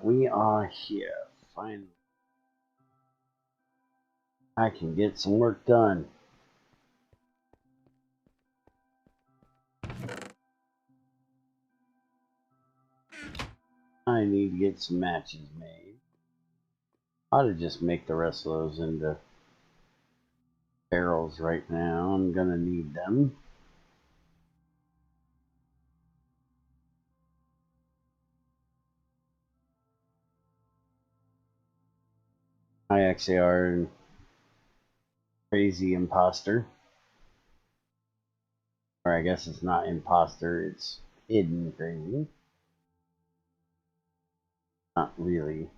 We are here. Finally, I can get some work done. I need to get some matches made. I ought to just make the rest of those into barrels right now. I'm gonna need them. I actually are a crazy imposter. Or I guess it's not imposter, it's hidden crazy. Not really.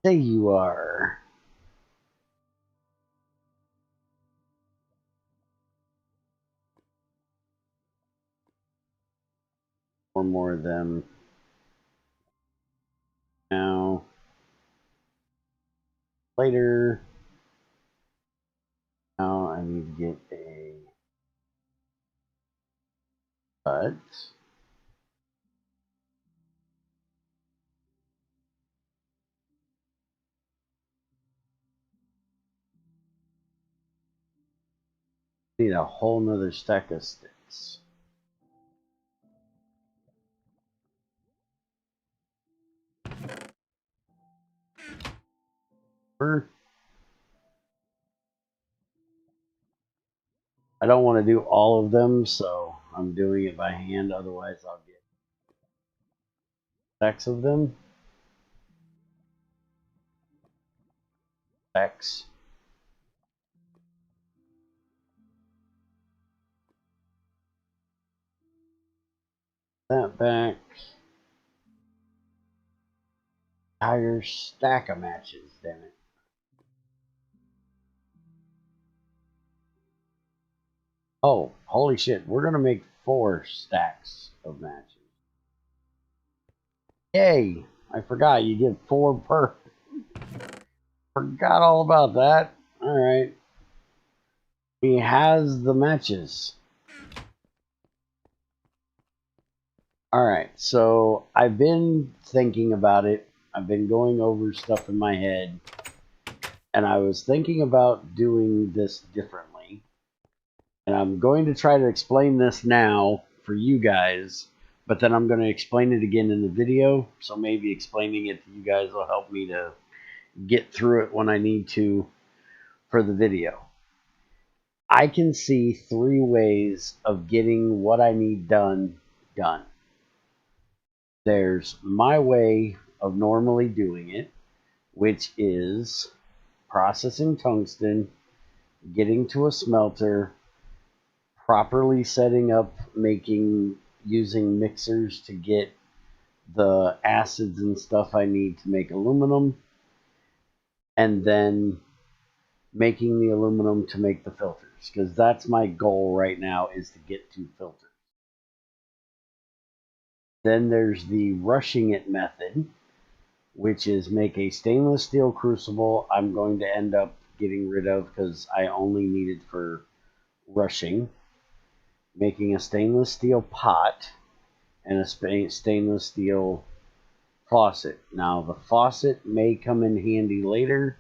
There you are. Four more of them. Now. Later. Now I need to get a cut. Need a whole nother stack of sticks. I don't want to do all of them, so I'm doing it by hand, otherwise I'll get stacks of them. Stacks. That back. Entire stack of matches, damn it. Oh, holy shit. We're going to make 4 stacks of matches. Yay! I forgot you get 4 per. Forgot all about that. Alright. He has the matches. Alright, so I've been thinking about it. I've been going over stuff in my head. And I was thinking about doing this differently. And I'm going to try to explain this now for you guys. But then I'm going to explain it again in the video. So maybe explaining it to you guys will help me to get through it when I need to for the video. I can see 3 ways of getting what I need done. There's my way of normally doing it, which is processing tungsten, getting to a smelter, properly setting up, using mixers to get the acids and stuff I need to make aluminum, and then making the aluminum to make the filters, because that's my goal right now, is to get 2 filters. Then there's the rushing it method, which is make a stainless steel crucible. I'm going to end up getting rid of because I only need it for rushing. Making a stainless steel pot and a stainless steel faucet. Now the faucet may come in handy later.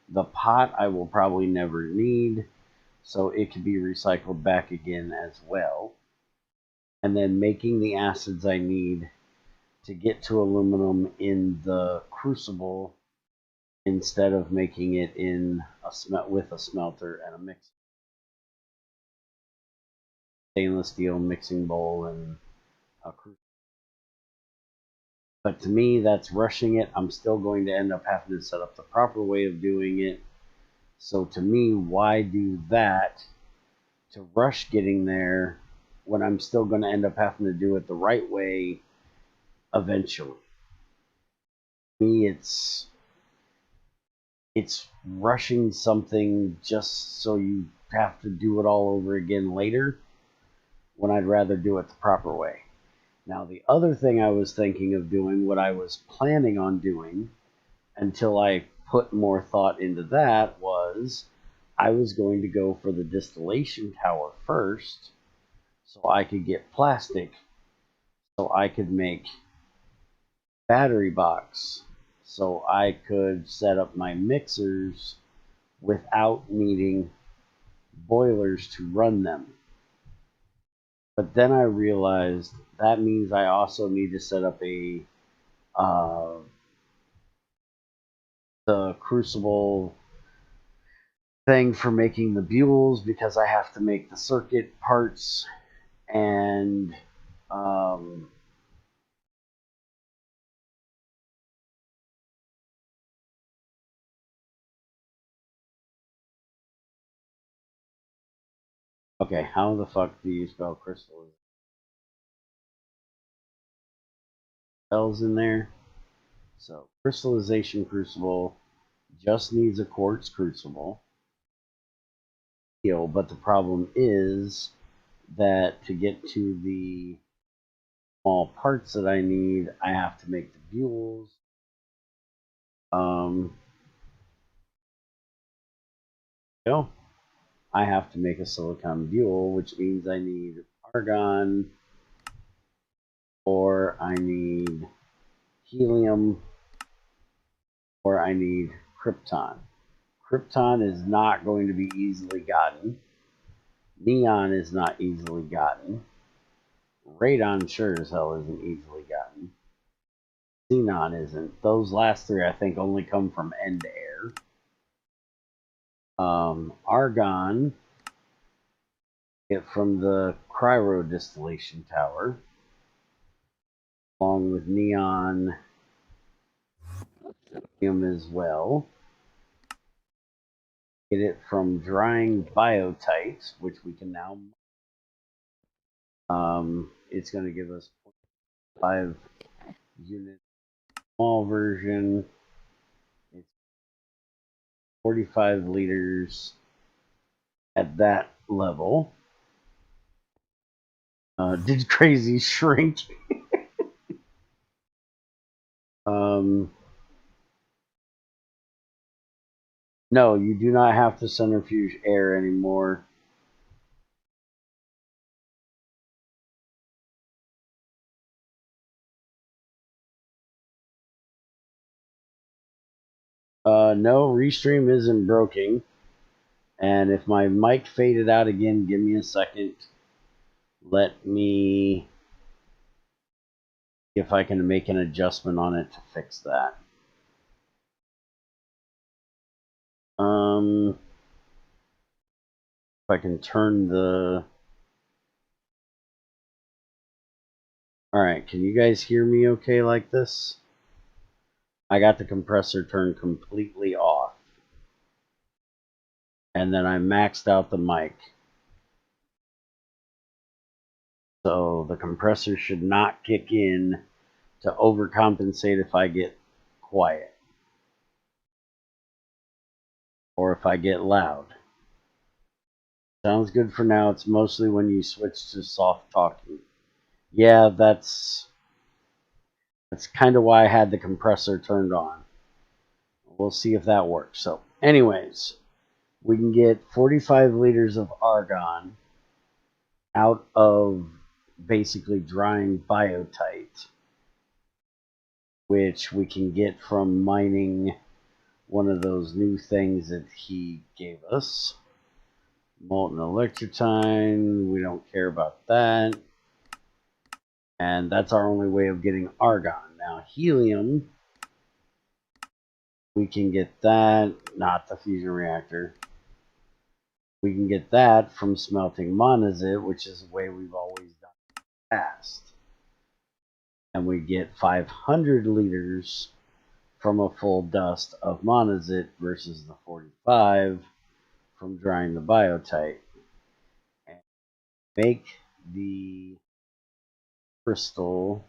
The pot I will probably never need, so it can be recycled back again as well. And then making the acids I need to get to aluminum in the crucible instead of making it in with a smelter and a mixer. Stainless steel mixing bowl and a crucible. But to me, that's rushing it. I'm still going to end up having to set up the proper way of doing it. So to me, why do that to rush getting there when I'm still going to end up having to do it the right way eventually? To me, it's rushing something just so you have to do it all over again later, when I'd rather do it the proper way. Now, the other thing I was thinking of doing, what I was planning on doing until I put more thought into that, was I was going to go for the distillation tower first so I could get plastic, so I could make battery box, so I could set up my mixers without needing boilers to run them. But then I realized that means I also need to set up the crucible thing for making the buells, because I have to make the circuit parts, and okay, how the fuck do you spell crystal? Spells in there. So crystallization crucible just needs a quartz crucible. But the problem is that to get to the small parts that I need, I have to make the buells. I have to make a silicon buell, which means I need argon, or I need helium, or I need krypton. Krypton is not going to be easily gotten. Neon is not easily gotten. Radon sure as hell isn't easily gotten. Xenon isn't. Those last 3 I think only come from end air. Argon, get from the cryo distillation tower, along with neon as well. Get it from drying biotite, which we can now. It's going to give us 5 units Small version. It's 45 liters at that level. Did crazy shrink? No, you do not have to centrifuge air anymore. No, Restream isn't broken. And if my mic faded out again, give me a second. Let me see if I can make an adjustment on it to fix that. If I can turn the... Alright, can you guys hear me okay like this? I got the compressor turned completely off. And then I maxed out the mic. So the compressor should not kick in to overcompensate if I get quiet. Or if I get loud. Sounds good for now. It's mostly when you switch to soft talking. Yeah, that's kind of why I had the compressor turned on. We'll see if that works. So, anyways, we can get 45 liters of argon out of basically drying biotite, which we can get from mining one of those new things that he gave us. Molten electrotine, we don't care about that. And that's our only way of getting argon. Now, helium, we can get that, not the fusion reactor. We can get that from smelting monazite, which is the way we've always done it in the past. And we get 500 liters from a full dust of monazite versus the 45 from drying the biotite. And make the crystal,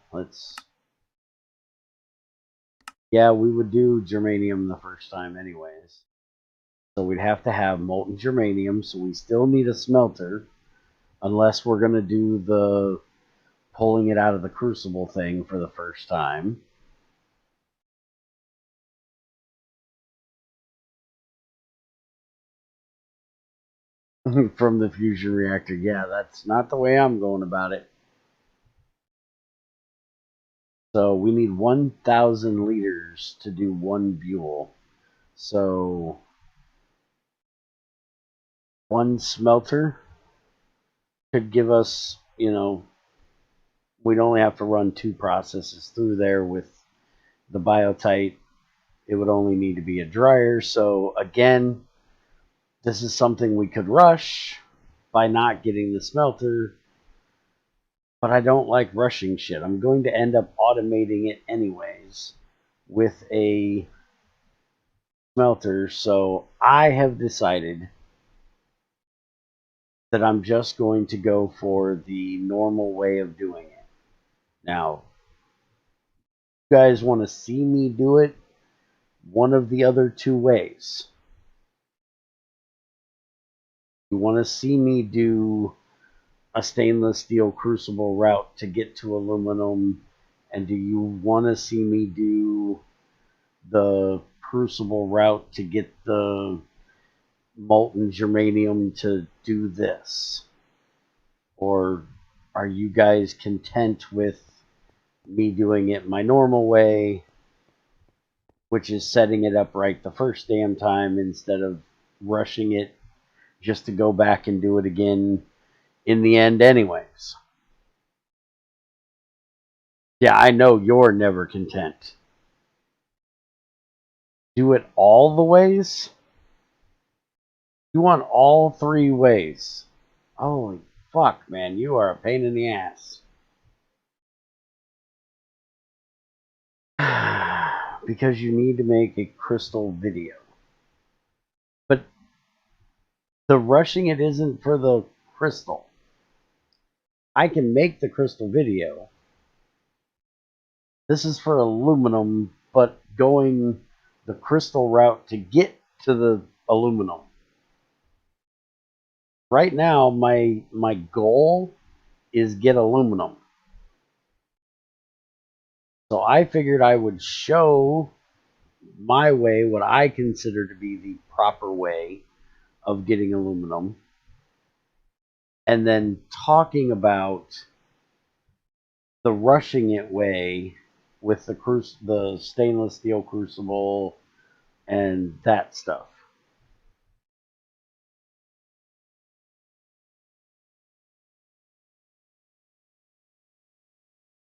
yeah, we would do germanium the first time anyways. So we'd have to have molten germanium, so we still need a smelter, unless we're going to do the pulling it out of the crucible thing for the first time. From the fusion reactor. Yeah, that's not the way I'm going about it. So we need 1,000 liters to do one buell. So one smelter could give us, you know, we'd only have to run 2 processes through there with the biotite. It would only need to be a dryer. So again, this is something we could rush by not getting the smelter, but I don't like rushing shit. I'm going to end up automating it anyways with a smelter, so I have decided that I'm just going to go for the normal way of doing it. Now, if you guys want to see me do it one of the other 2 ways. You want to see me do a stainless steel crucible route to get to aluminum, and do you want to see me do the crucible route to get the molten germanium to do this? Or are you guys content with me doing it my normal way, which is setting it up right the first damn time instead of rushing it just to go back and do it again in the end anyways? Yeah, I know you're never content. Do it all the ways? You want all 3 ways? Holy fuck, man, you are a pain in the ass. Because you need to make a crystal video. But the rushing it isn't for the crystal. I can make the crystal video, This is for aluminum, but going the crystal route to get to the aluminum. Right now, my goal is get aluminum. So I figured I would show my way, what I consider to be the proper way of getting aluminum, and then talking about the rushing it way with the stainless steel crucible and that stuff.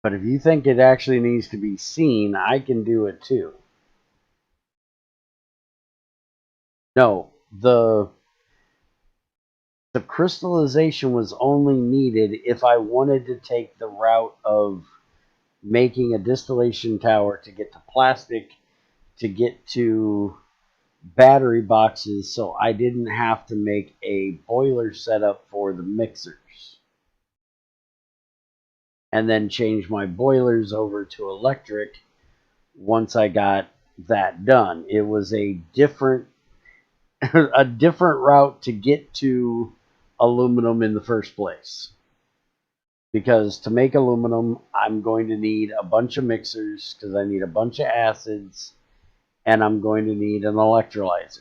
But if you think it actually needs to be seen, I can do it too. No, the crystallization was only needed if I wanted to take the route of making a distillation tower to get to plastic, to get to battery boxes, so I didn't have to make a boiler setup for the mixers. And then change my boilers over to electric once I got that done. It was a different route to get to aluminum in the first place. Because to make aluminum, I'm going to need a bunch of mixers, because I need a bunch of acids, and I'm going to need an electrolyzer.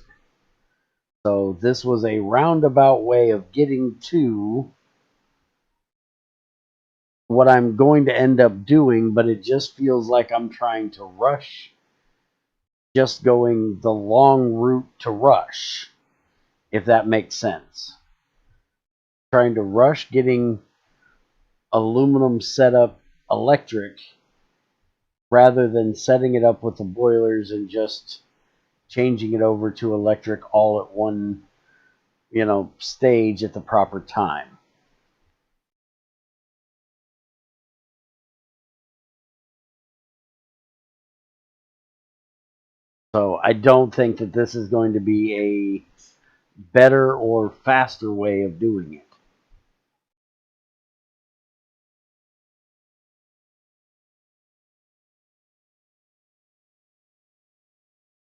So this was a roundabout way of getting to what I'm going to end up doing, but it just feels like I'm trying to rush, just going the long route to rush, if that makes sense. Trying to rush getting aluminum set up electric rather than setting it up with the boilers and just changing it over to electric all at one, stage at the proper time. So I don't think that this is going to be a better or faster way of doing it.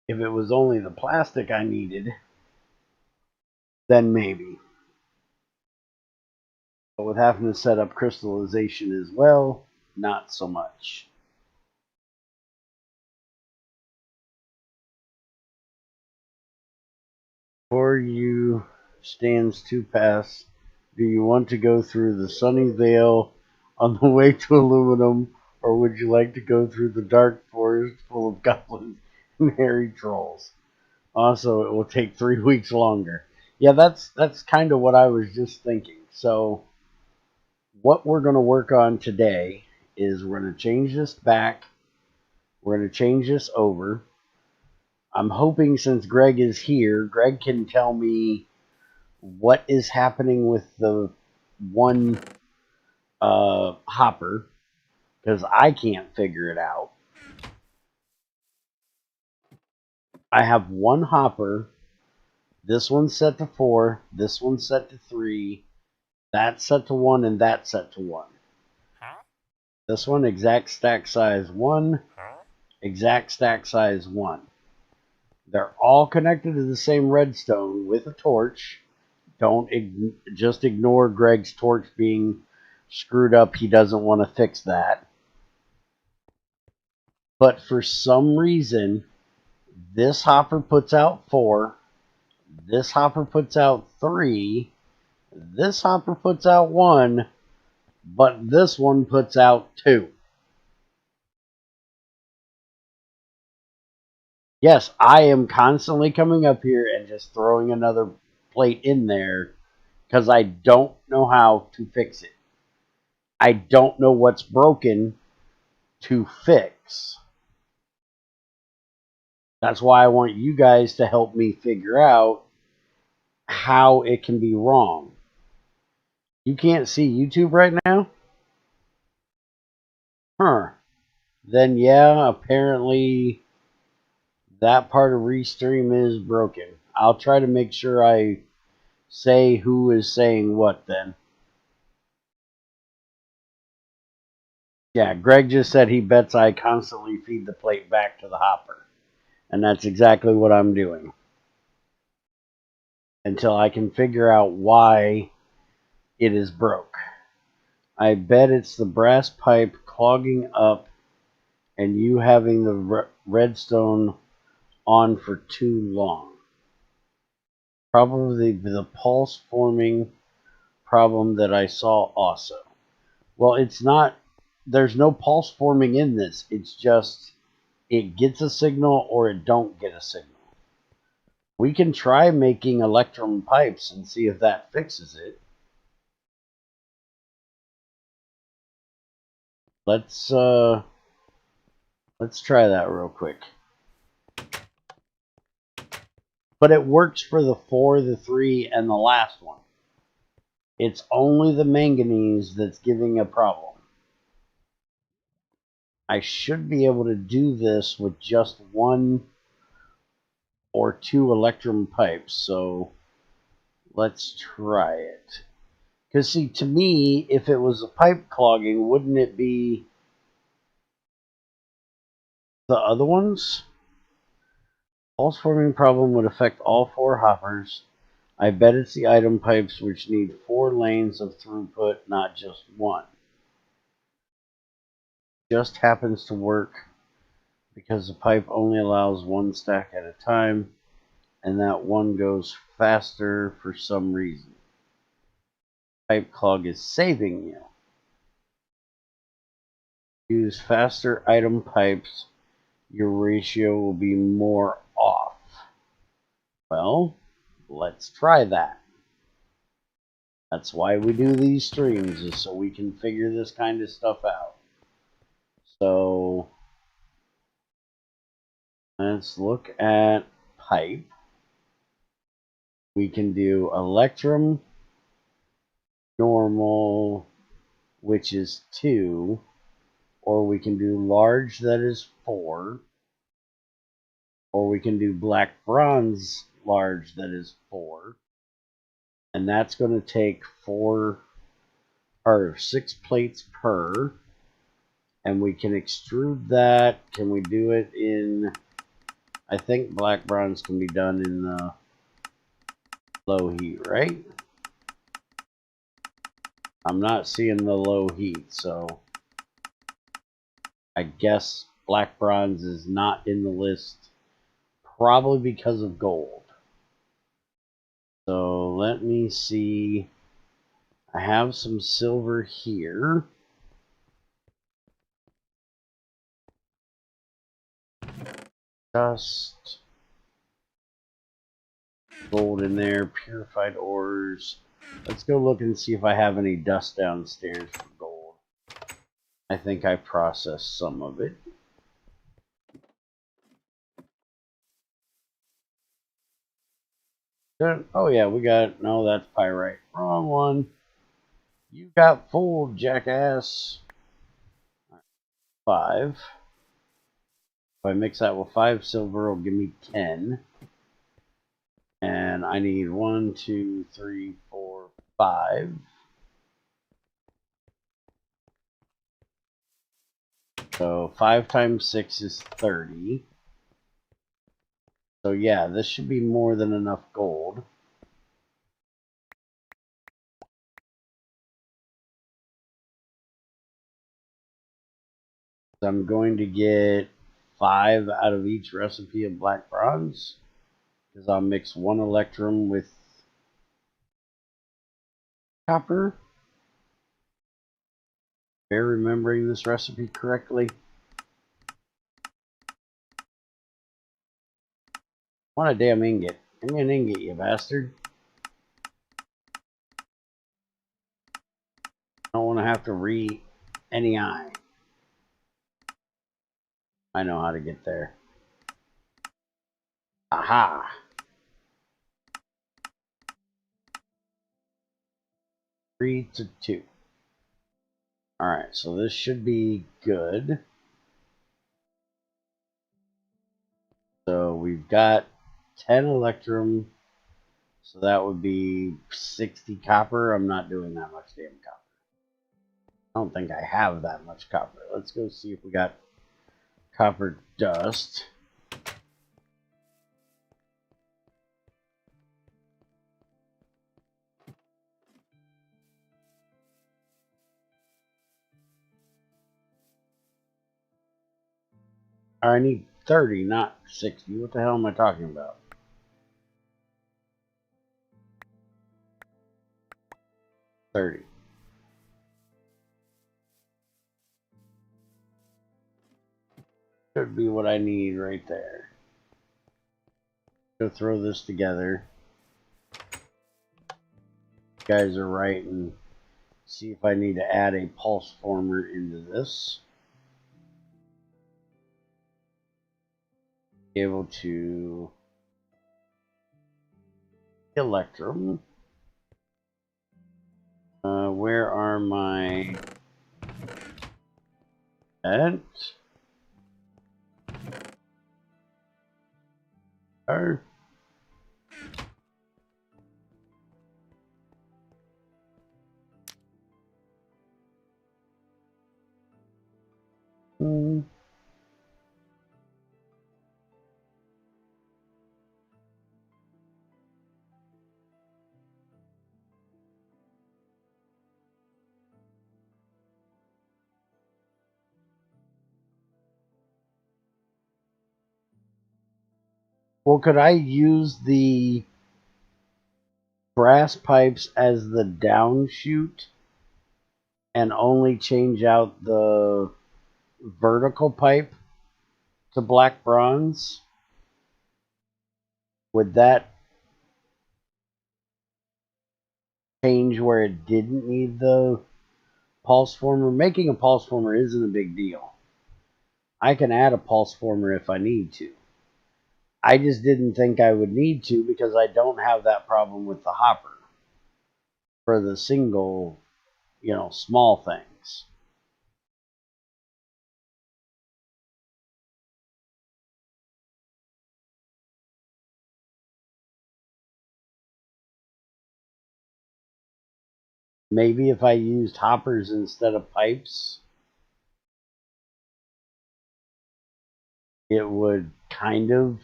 If it was only the plastic I needed, then maybe. But with having to set up crystallization as well, not so much. Before you stands to pass, do you want to go through the sunny vale on the way to aluminum, or would you like to go through the dark forest full of goblins and hairy trolls? Also, it will take 3 weeks longer. Yeah, that's kind of what I was just thinking. So, what we're going to work on today is we're going to change this back. We're going to change this over. I'm hoping, since Greg is here, Greg can tell me what is happening with the one hopper, because I can't figure it out. I have one hopper. This one's set to 4. This one's set to 3. That's set to 1, and that's set to 1. This one, exact stack size 1. Exact stack size 1. They're all connected to the same redstone with a torch. Don't just ignore Greg's torch being screwed up. He doesn't want to fix that. But for some reason, this hopper puts out 4. This hopper puts out 3. This hopper puts out 1. But this one puts out 2. Yes, I am constantly coming up here and just throwing another plate in there because I don't know how to fix it. I don't know what's broken to fix. That's why I want you guys to help me figure out how it can be wrong. You can't see YouTube right now? Huh. Then yeah, apparently that part of Restream is broken. I'll try to make sure I say who is saying what then. Yeah, Greg just said he bets I constantly feed the plate back to the hopper. And that's exactly what I'm doing. Until I can figure out why it is broke. I bet it's the brass pipe clogging up and you having the redstone on for too long. Probably the pulse forming problem that I saw also. Well, it's not, there's no pulse forming in this. It's just, it gets a signal or it don't get a signal. We can try making electrum pipes and see if that fixes it. Let's try that real quick. But it works for the 4, the 3, and the last one. It's only the manganese that's giving a problem. I should be able to do this with just 1 or 2 electrum pipes, so let's try it. Because, see, to me, if it was a pipe clogging, wouldn't it be the other ones? Pulse forming problem would affect all 4 hoppers. I bet it's the item pipes which need 4 lanes of throughput, not just 1. Just happens to work because the pipe only allows 1 stack at a time, and that one goes faster for some reason. Pipe clog is saving you. Use faster item pipes, your ratio will be more off. Well, let's try that. That's why we do these streams, is so we can figure this kind of stuff out. So let's look at pipe. We can do electrum, normal, which is 2, or we can do large, that is 4, or we can do black bronze large, that is 4, and that's going to take 4 or 6 plates per, and we can extrude that. Can we do it in, I think black bronze can be done in the low heat, right? I'm not seeing the low heat, so I guess black bronze is not in the list, probably because of gold. So let me see. I have some silver here. Dust. Gold in there. Purified ores. Let's go look and see if I have any dust downstairs for gold. I think I processed some of it. Oh yeah, we got, no, that's pyrite. Wrong one. You got fooled, jackass. 5. If I mix that with 5 silver, it'll give me 10. And I need 1, 2, 3, 4, 5. So 5 times 6 is 30. So yeah, this should be more than enough gold. So I'm going to get 5 out of each recipe of black bronze, because I'll mix 1 electrum with copper. If I'm remembering this recipe correctly. I want a damn ingot. Give me an ingot, you bastard. I don't want to have to re-NEI. I know how to get there. Aha! Three to 2. Alright, so this should be good. So we've got 10 electrum. So that would be 60 copper. I'm not doing that much damn copper. I don't think I have that much copper. Let's go see if we got copper dust. I need 30, not 60. What the hell am I talking about? $30. Should be what I need right there. Go throw this together. You guys are right, and see if I need to add a pulse former into this. Be able to electrum. Where are my vent? Well, could I use the brass pipes as the down chute and only change out the vertical pipe to black bronze? Would that change where it didn't need the pulse former? Making a pulse former isn't a big deal. I can add a pulse former if I need to. I just didn't think I would need to because I don't have that problem with the hopper for the single, small things. Maybe if I used hoppers instead of pipes, it would kind of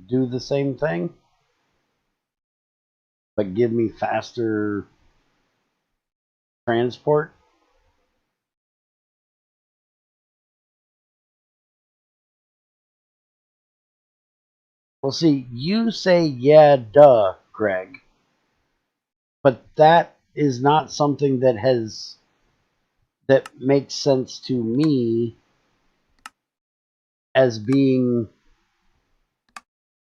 do the same thing, but give me faster transport. Well, see, you say, yeah, duh, Greg, but that is not something that makes sense to me as being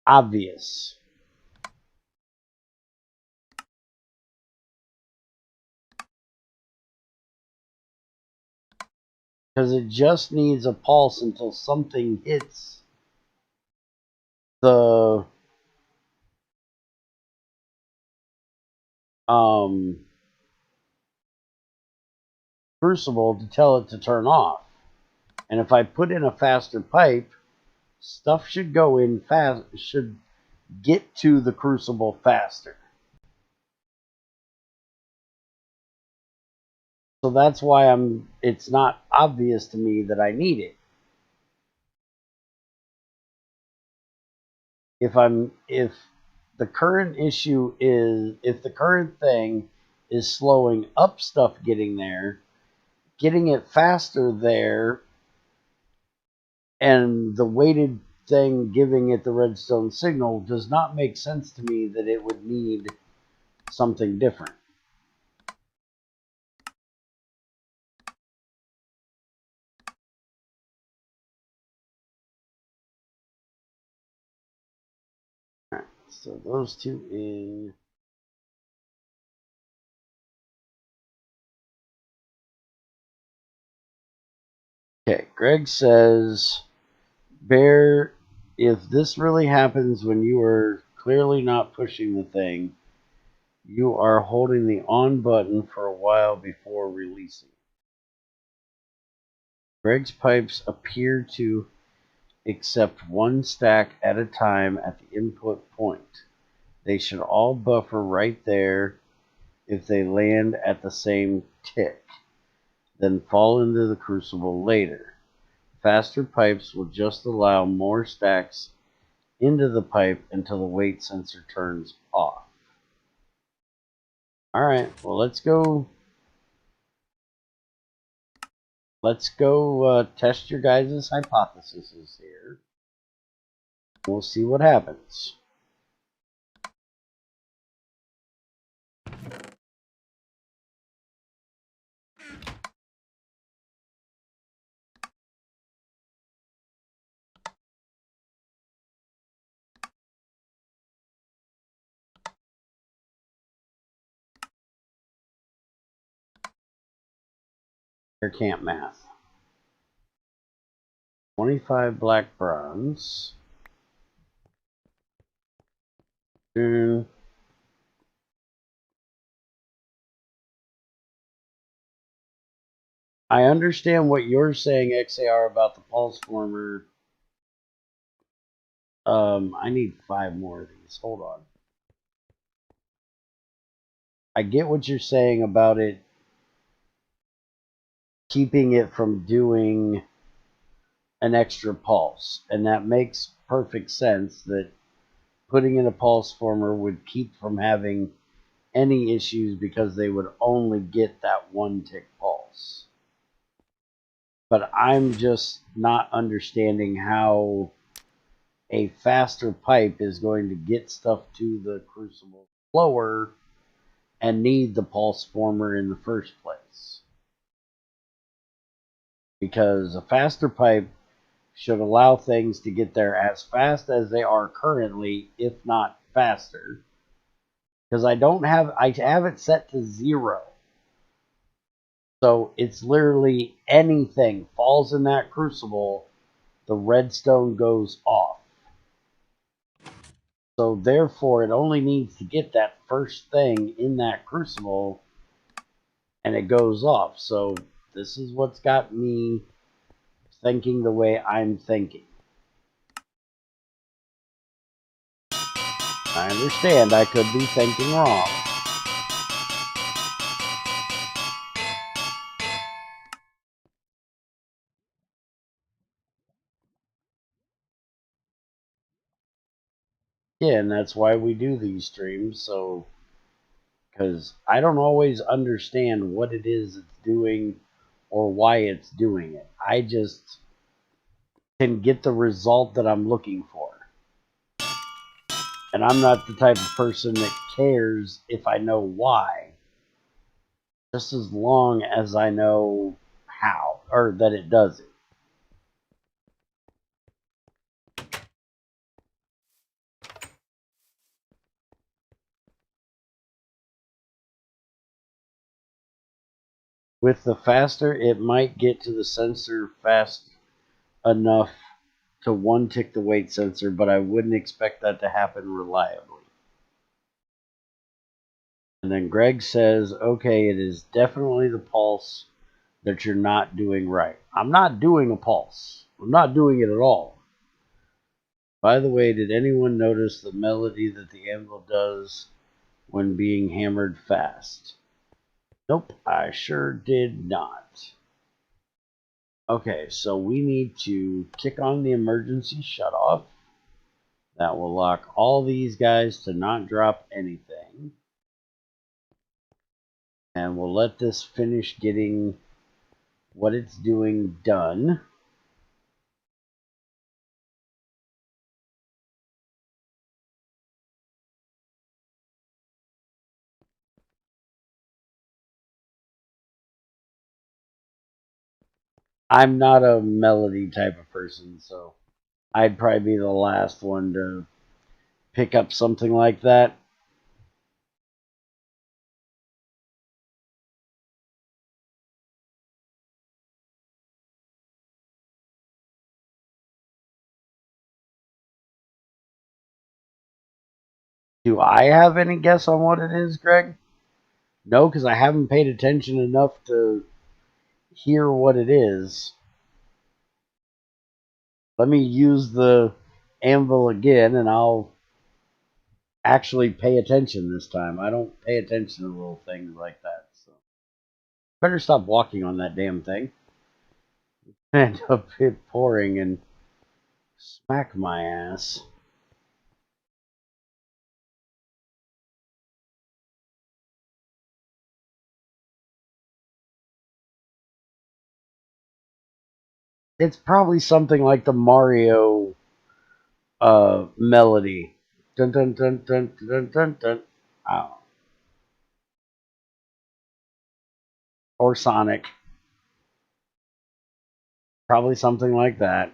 obvious. Because it just needs a pulse until something hits the crucible to tell it to turn off. And if I put in a faster pipe, stuff should go in fast, should get to the crucible faster. So that's why it's not obvious to me that I need it. If the current issue is, if the current thing is slowing up stuff getting there, getting it faster there, and the weighted thing giving it the redstone signal does not make sense to me that it would need something different. Alright, so those two in. Okay, Greg says, Bear, if this really happens when you are clearly not pushing the thing, you are holding the on button for a while before releasing. Greg's pipes appear to accept one stack at a time at the input point. They should all buffer right there if they land at the same tick. then fall into the crucible later. Faster pipes will just allow more stacks into the pipe until the weight sensor turns off. Alright, well let's go test your guys' hypotheses here. We'll see what happens. Air camp math. 25 black bronze. I understand what you're saying, XAR, about the pulse former. I need 5 more of these. Hold on. I get what you're saying about it keeping it from doing an extra pulse, and that makes perfect sense that putting in a pulse former would keep from having any issues because they would only get that 1 tick pulse. But I'm just not understanding how a faster pipe is going to get stuff to the crucible slower and need the pulse former in the first place. Because a faster pipe should allow things to get there as fast as they are currently, if not faster. Because I have it set to 0. So it's literally anything falls in that crucible, the redstone goes off. So therefore it only needs to get that first thing in that crucible and it goes off. So this is what's got me thinking the way I'm thinking. I understand I could be thinking wrong. Yeah, and that's why we do these streams, so because I don't always understand what it is it's doing or why it's doing it. I just can get the result that I'm looking for. And I'm not the type of person that cares if I know why, just as long as I know how, or that it does it. With the faster, it might get to the sensor fast enough to 1 tick the weight sensor, but I wouldn't expect that to happen reliably. And then Greg says, okay, it is definitely the pulse that you're not doing right. I'm not doing a pulse. I'm not doing it at all. By the way, did anyone notice the melody that the anvil does when being hammered fast? Nope, I sure did not. Okay, so we need to kick on the emergency shutoff. That will lock all these guys to not drop anything. And we'll let this finish getting what it's doing done. I'm not a melody type of person, so I'd probably be the last one to pick up something like that. Do I have any guess on what it is, Greg? No, because I haven't paid attention enough to hear what it is. Let me use the anvil again, and I'll actually pay attention this time. I don't pay attention to little things like that. So Better stop walking on that damn thing. End up it pouring and smack my ass. It's probably something like the Mario melody. Dun dun dun dun dun dun dun. Oh. Or Sonic. Probably something like that.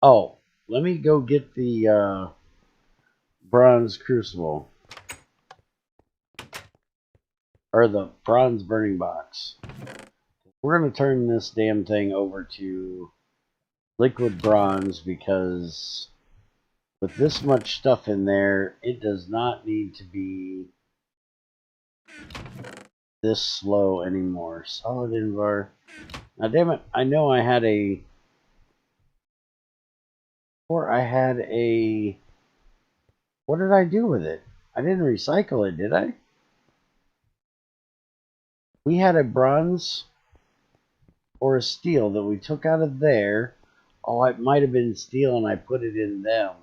Oh, let me go get the bronze crucible. Or the bronze burning box. We're going to turn this damn thing over to liquid bronze because with this much stuff in there, it does not need to be this slow anymore. Solid invar. Now, damn it, I know I had a... Or I had a... What did I do with it? I didn't recycle it, did I? We had a bronze or a steel that we took out of there. Oh, it might have been steel and I put it in them.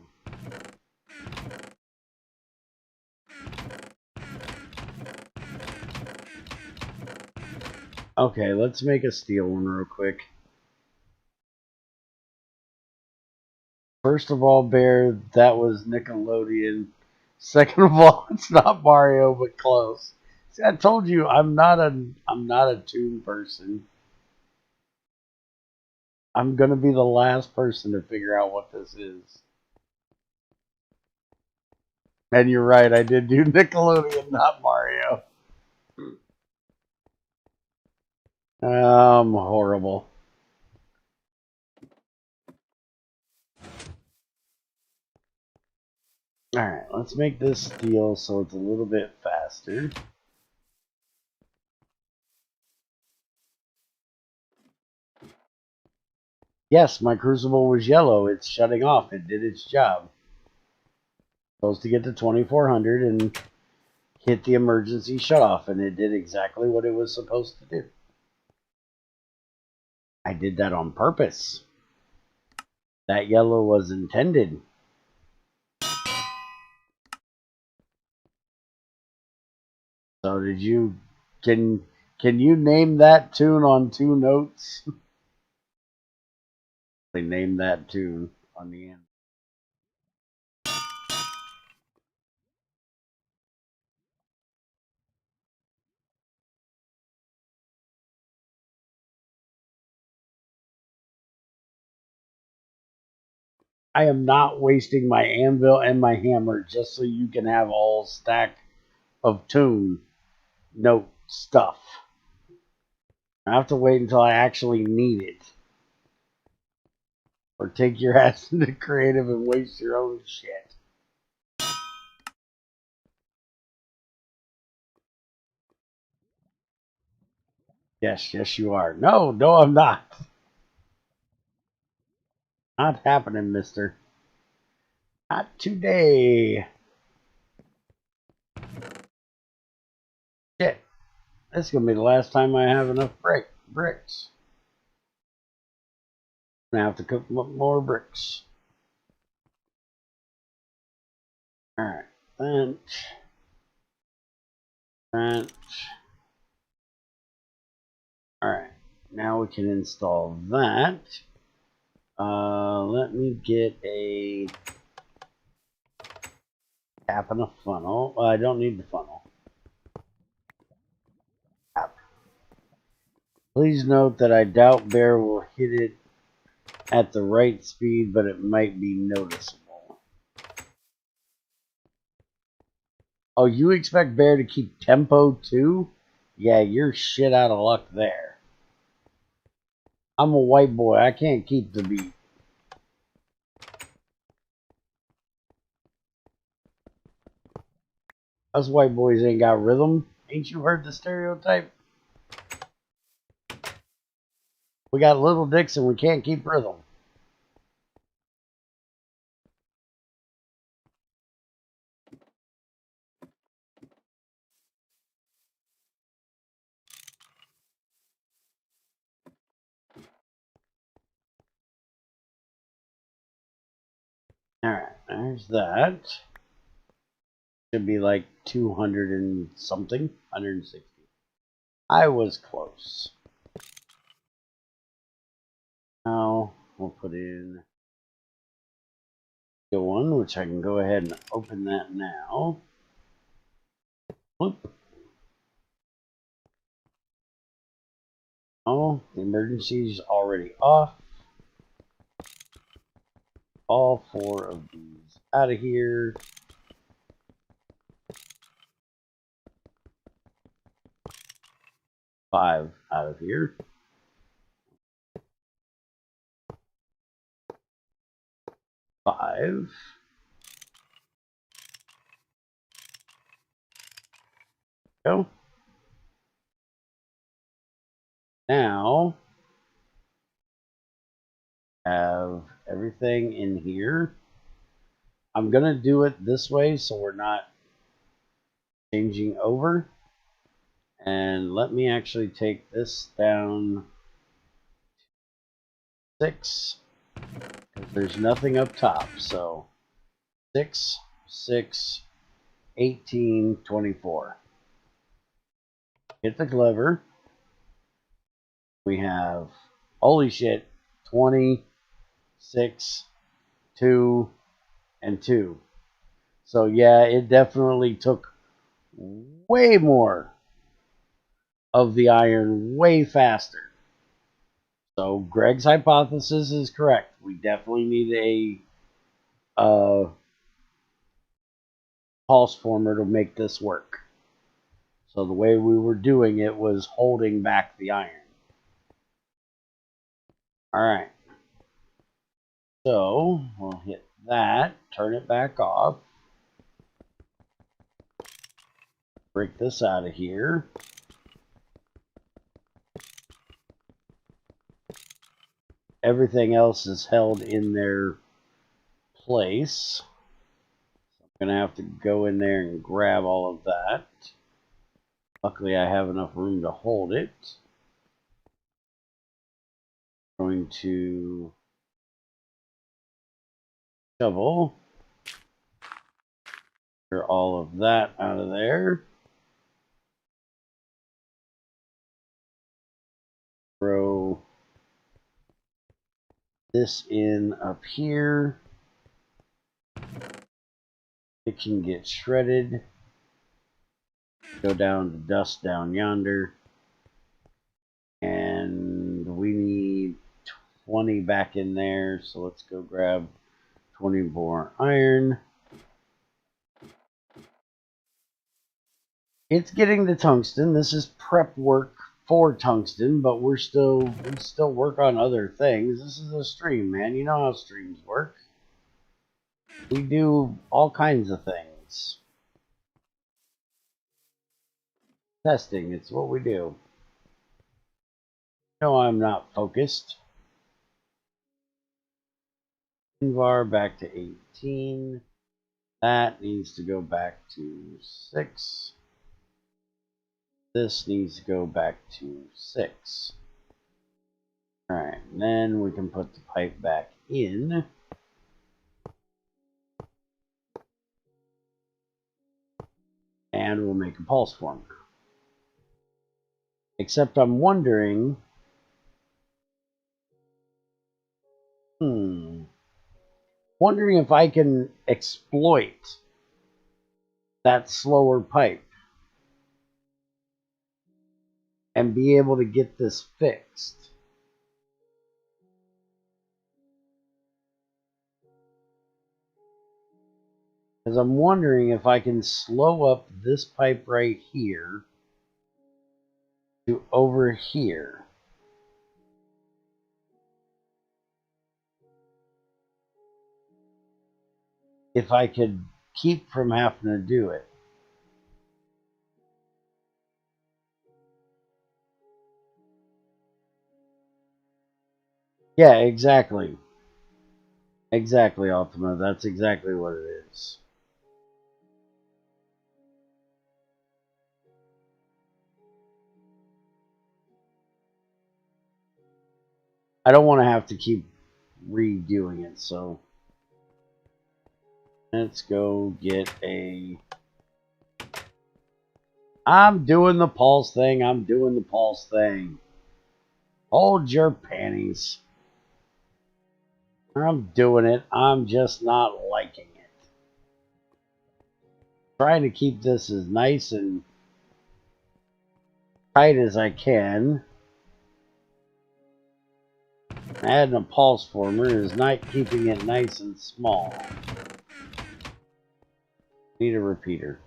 Okay, let's make a steel one real quick. First of all, Bear, that was Nickelodeon. Second of all, it's not Mario, but close. See, I told you I'm not a toon person. I'm gonna be the last person to figure out what this is. And you're right, I did do Nickelodeon, not Mario. I'm horrible. Alright, let's make this steel so it's a little bit faster. Yes, my crucible was yellow. It's shutting off. It did its job. Supposed to get to 2400 and hit the emergency shutoff, and it did exactly what it was supposed to do. I did that on purpose. That yellow was intended. So did you... Can you name that tune on 2 notes? They named that tune on the end. I am not wasting my anvil and my hammer just so you can have a whole stack of tune note stuff. I have to wait until I actually need it. Or take your ass into creative and waste your own shit. Yes, you are. No, I'm not. Not happening, mister. Not today. Shit. This is going to be the last time I have enough bricks. I'm going to have to cook more bricks. Alright. Bench. Alright. Now we can install that. Let me get a tap and a funnel. I don't need the funnel. Tap. Please note that I doubt Bear will hit it at the right speed, but it might be noticeable. Oh, you expect Bear to keep tempo too? Yeah, you're shit out of luck there. I'm a white boy. I can't keep the beat. Us white boys ain't got rhythm. Ain't you heard the stereotype? We got little dicks and we can't keep rhythm. Alright, there's that. Should be like 200 and something, 160. I was close. Now we'll put in the one, which I can go ahead and open that now. Whoop. Oh, the emergency's already off. All 4 of these out of here. Five out of here. Five. Go. Now have everything in here. I'm gonna do it this way so we're not changing over. And let me actually take this down 6. There's nothing up top, so 6, 6, 18, 24. Hit the lever. We have, holy shit, 20, 6, 2, and 2. So yeah, it definitely took way more of the iron way faster. So Greg's hypothesis is correct. We definitely need a pulse former to make this work. So the way we were doing it was holding back the iron. Alright. So we'll hit that, turn it back off. Break this out of here. Everything else is held in their place. I'm going to have to go in there and grab all of that. Luckily, I have enough room to hold it. I'm going to shovel. Clear all of that out of there. Throw this in up here. It can get shredded. Go down to dust down yonder. And we need 20 back in there. So let's go grab 20 more iron. It's getting the tungsten. This is prep work for tungsten, but we still work on other things. This is a stream, man. You know how streams work. We do all kinds of things. Testing, it's what we do. No, I'm not focused. Var back to 18. That needs to go back to 6. This needs to go back to 6. Alright, and then we can put the pipe back in. And we'll make a pulse former. Except I'm wondering... Wondering if I can exploit that slower pipe and be able to get this fixed. Because I'm wondering if I can slow up this pipe right here to over here. If I could keep from having to do it. Yeah, exactly. Exactly, Ultima. That's exactly what it is. I don't want to have to keep redoing it, so let's go get a... I'm doing the pulse thing. I'm doing the pulse thing. Hold your panties. I'm doing it. I'm just not liking it. Trying to keep this as nice and tight as I can. Adding a pulse former is not keeping it nice and small. Need a repeater.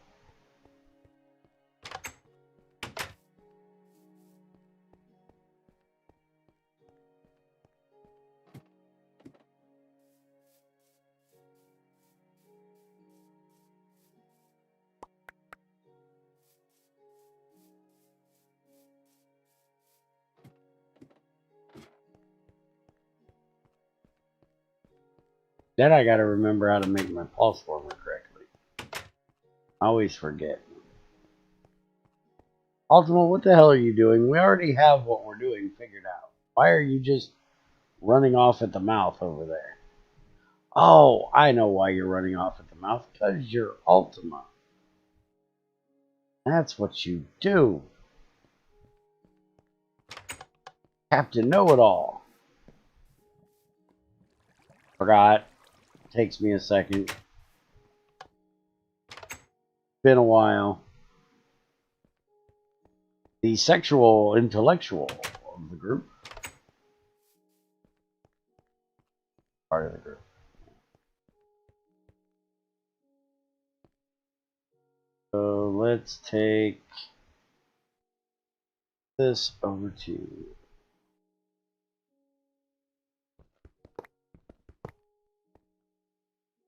Then I gotta remember how to make my pulse former correctly. I always forget. Ultima, what the hell are you doing? We already have what we're doing figured out. Why are you just running off at the mouth over there? Oh, I know why you're running off at the mouth. Because you're Ultima. That's what you do. Captain Know-It-All. Forgot. Takes me a second. Been a while. The sexual intellectual of the group. Part of the group. So let's take this over to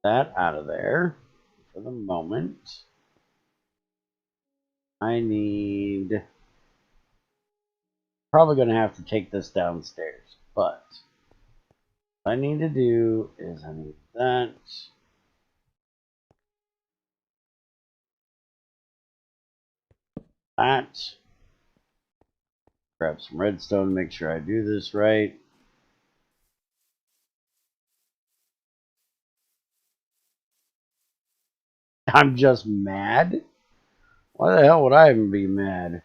that out of there for the moment. I need... Probably going to have to take this downstairs, but what I need to do is I need that. That. Grab some redstone, make sure I do this right. I'm just mad? Why the hell would I even be mad?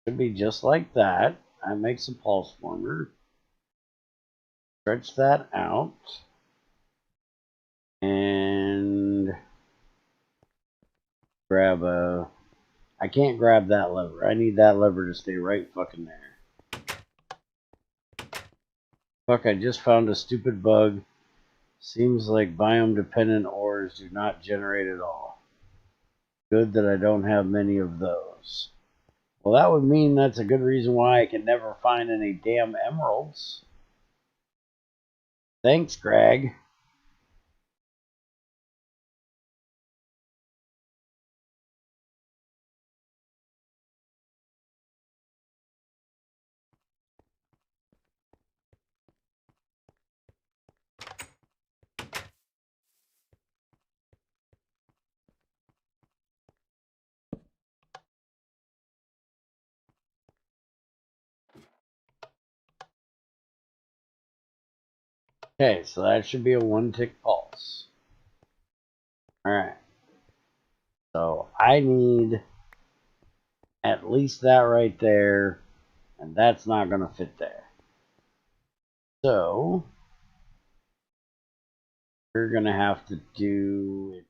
Should be just like that. I make some pulse former. Stretch that out. And grab a... I can't grab that lever. I need that lever to stay right fucking there. Fuck, I just found a stupid bug. Seems like biome-dependent ores do not generate at all. Good that I don't have many of those. Well, that would mean that's a good reason why I can never find any damn emeralds. Thanks, Greg. Okay, so that should be a one-tick pulse. Alright. So I need at least that right there, and that's not going to fit there. So we're going to have to do it.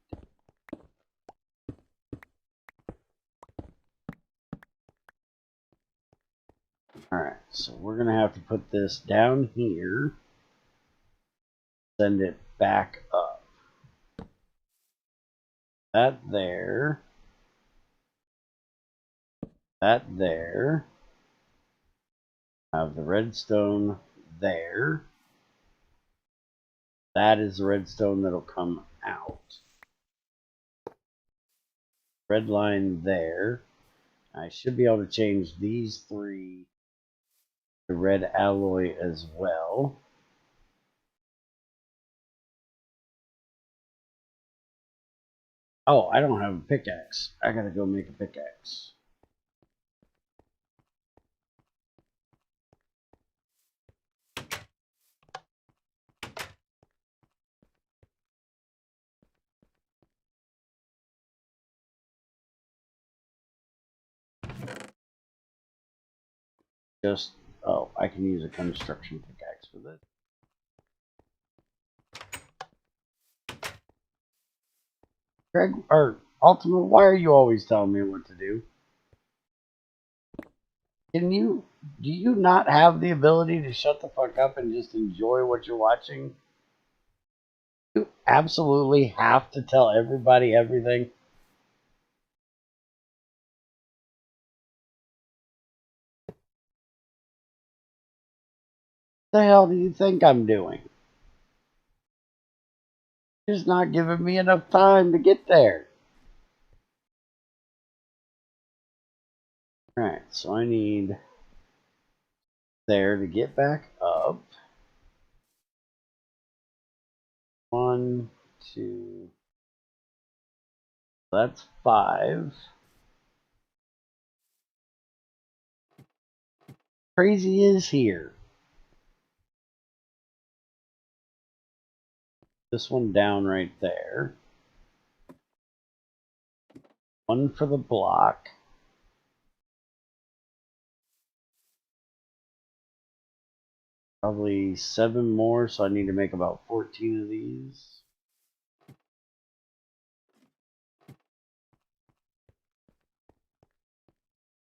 Alright, so we're going to have to put this down here, send it back up. That there. That there. I have the redstone there. That is the redstone that'll come out. Red line there. I should be able to change these three to red alloy as well. Oh, I don't have a pickaxe. I gotta go make a pickaxe. Just, oh, I can use a construction pickaxe for this. Greg, or Ultimate, why are you always telling me what to do? Do you not have the ability to shut the fuck up and just enjoy what you're watching? You absolutely have to tell everybody everything. What the hell do you think I'm doing? You're just not giving me enough time to get there. Alright, so I need there to get back up. 1, 2. That's 5. Crazy is here. This one down right there. 1 for the block. Probably 7 more, so I need to make about 14 of these.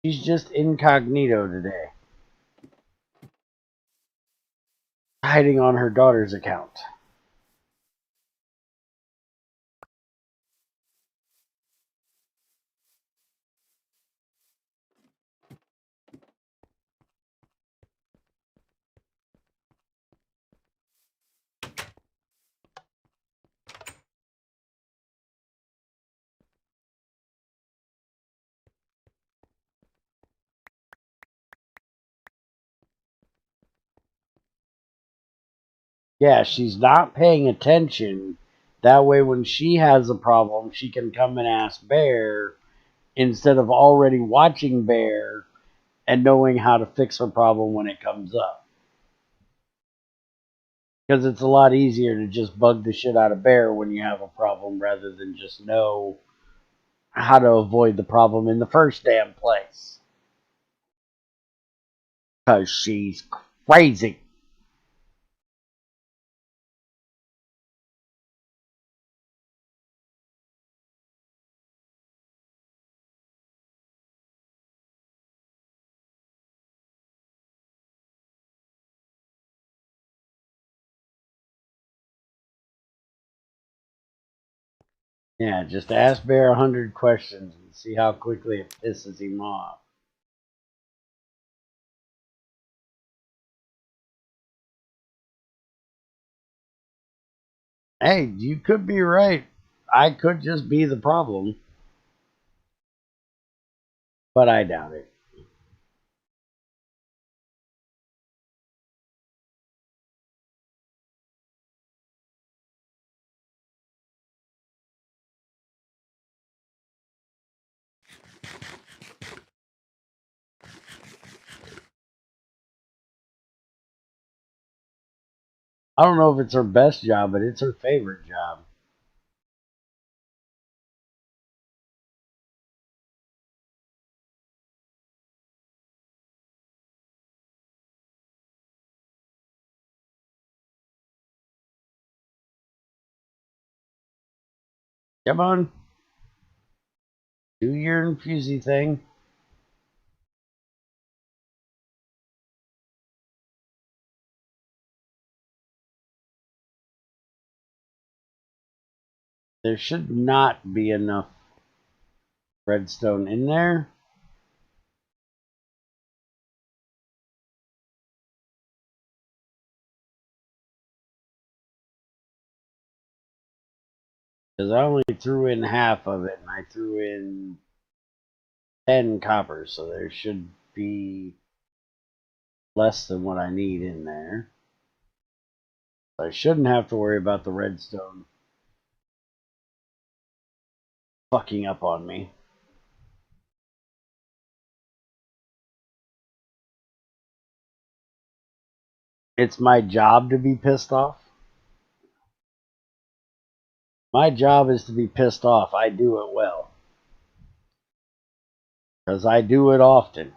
She's just incognito today. Hiding on her daughter's account. Yeah, she's not paying attention. That way when she has a problem, she can come and ask Bear instead of already watching Bear and knowing how to fix her problem when it comes up. Because it's a lot easier to just bug the shit out of Bear when you have a problem rather than just know how to avoid the problem in the first damn place. Because she's crazy. Yeah, just ask Bear 100 questions and see how quickly it pisses him off. Hey, you could be right. I could just be the problem. But I doubt it. I don't know if it's her best job, but it's her favorite job. Come on. Do your infusey thing. There should not be enough redstone in there. Because I only threw in half of it, and I threw in 10 copper, so there should be less than what I need in there. I shouldn't have to worry about the redstone fucking up on me. It's my job to be pissed off. My job is to be pissed off. I do it well. Because I do it often.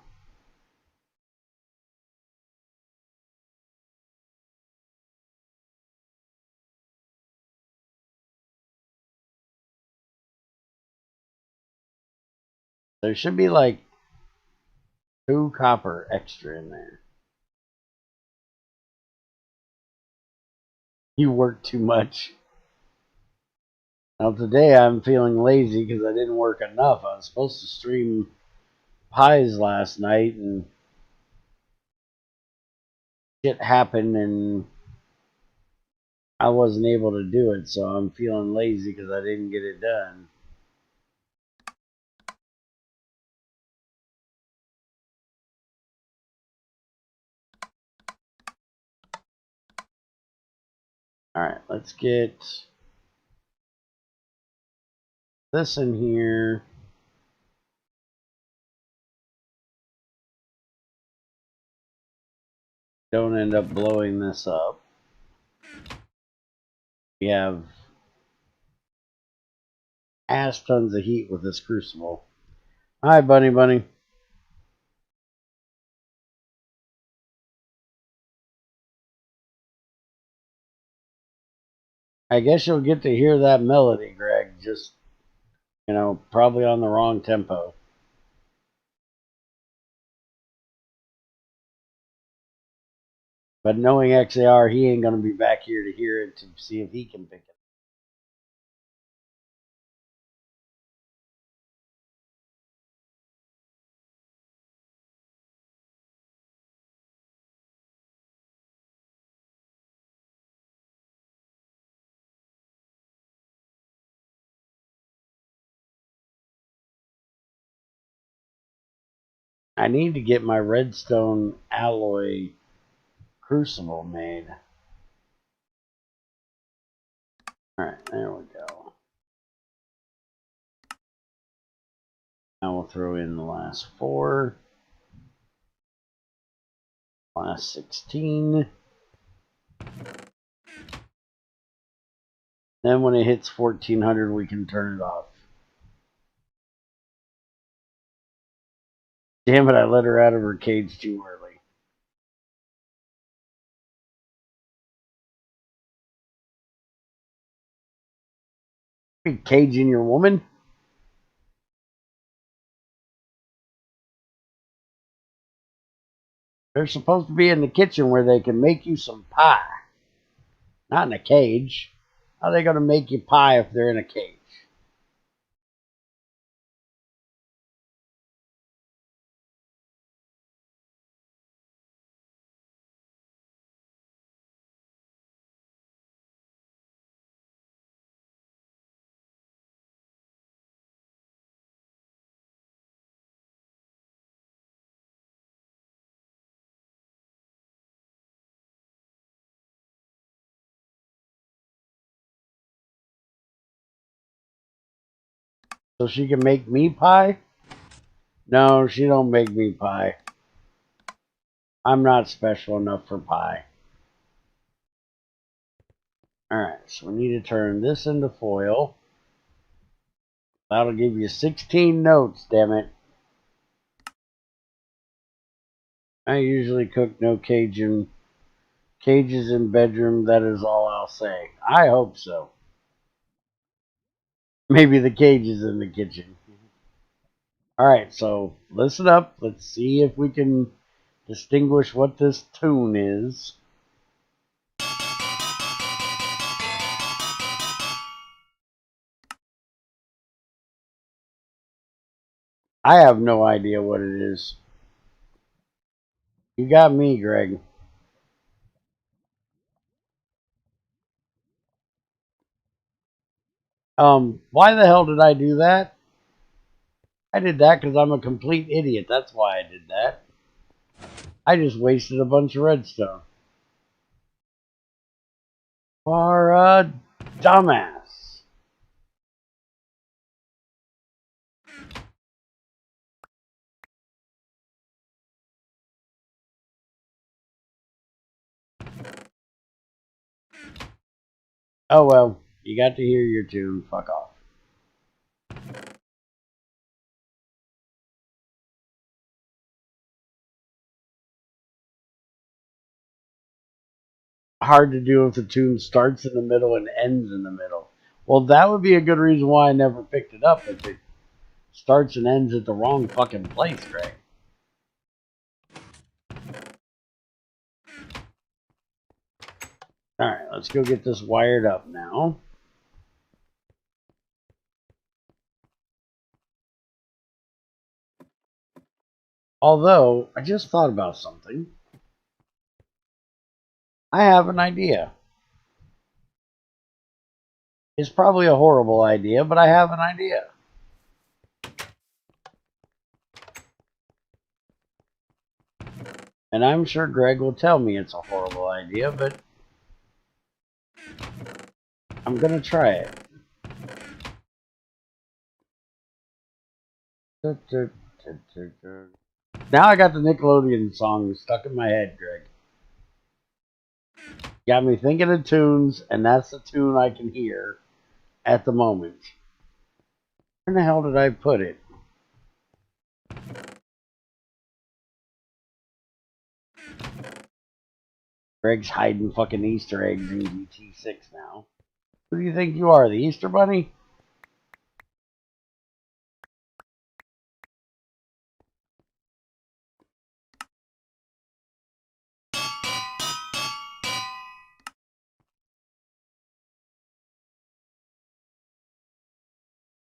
There should be like 2 copper extra in there. You work too much. Now today I'm feeling lazy because I didn't work enough. I was supposed to stream pies last night and shit happened and I wasn't able to do it, so I'm feeling lazy because I didn't get it done. Alright, let's get this in here. Don't end up blowing this up. We have ass tons of heat with this crucible. Hi, bunny. I guess you'll get to hear that melody, Greg. Just, probably on the wrong tempo. But knowing XAR, he ain't going to be back here to hear it to see if he can pick it. I need to get my redstone alloy crucible made. Alright, there we go. Now we'll throw in the last 4. Last 16. Then when it hits 1400, we can turn it off. Damn it, I let her out of her cage too early. Are you caging your woman? They're supposed to be in the kitchen where they can make you some pie. Not in a cage. How are they going to make you pie if they're in a cage? So she can make me pie? No, she don't make me pie. I'm not special enough for pie. Alright, so we need to turn this into foil. That'll give you 16 notes, damn it. I usually cook no cages in bedroom, that is all I'll say. I hope so. Maybe the cage is in the kitchen. Alright, so listen up. Let's see if we can distinguish what this tune is. I have no idea what it is. You got me, Greg. Why the hell did I do that? I did that because I'm a complete idiot. That's why I did that. I just wasted a bunch of redstone. For a dumbass. Oh well, you got to hear your tune. Fuck off. Hard to do if the tune starts in the middle and ends in the middle. Well, that would be a good reason why I never picked it up if it starts and ends at the wrong fucking place, Greg. Alright, let's go get this wired up now. Although, I just thought about something. I have an idea. It's probably a horrible idea, but I have an idea. And I'm sure Greg will tell me it's a horrible idea, but I'm gonna try it. Now I got the Nickelodeon song stuck in my head, Greg. Got me thinking of tunes, and that's the tune I can hear at the moment. Where the hell did I put it? Greg's hiding fucking Easter eggs in GT6 now. Who do you think you are, the Easter Bunny?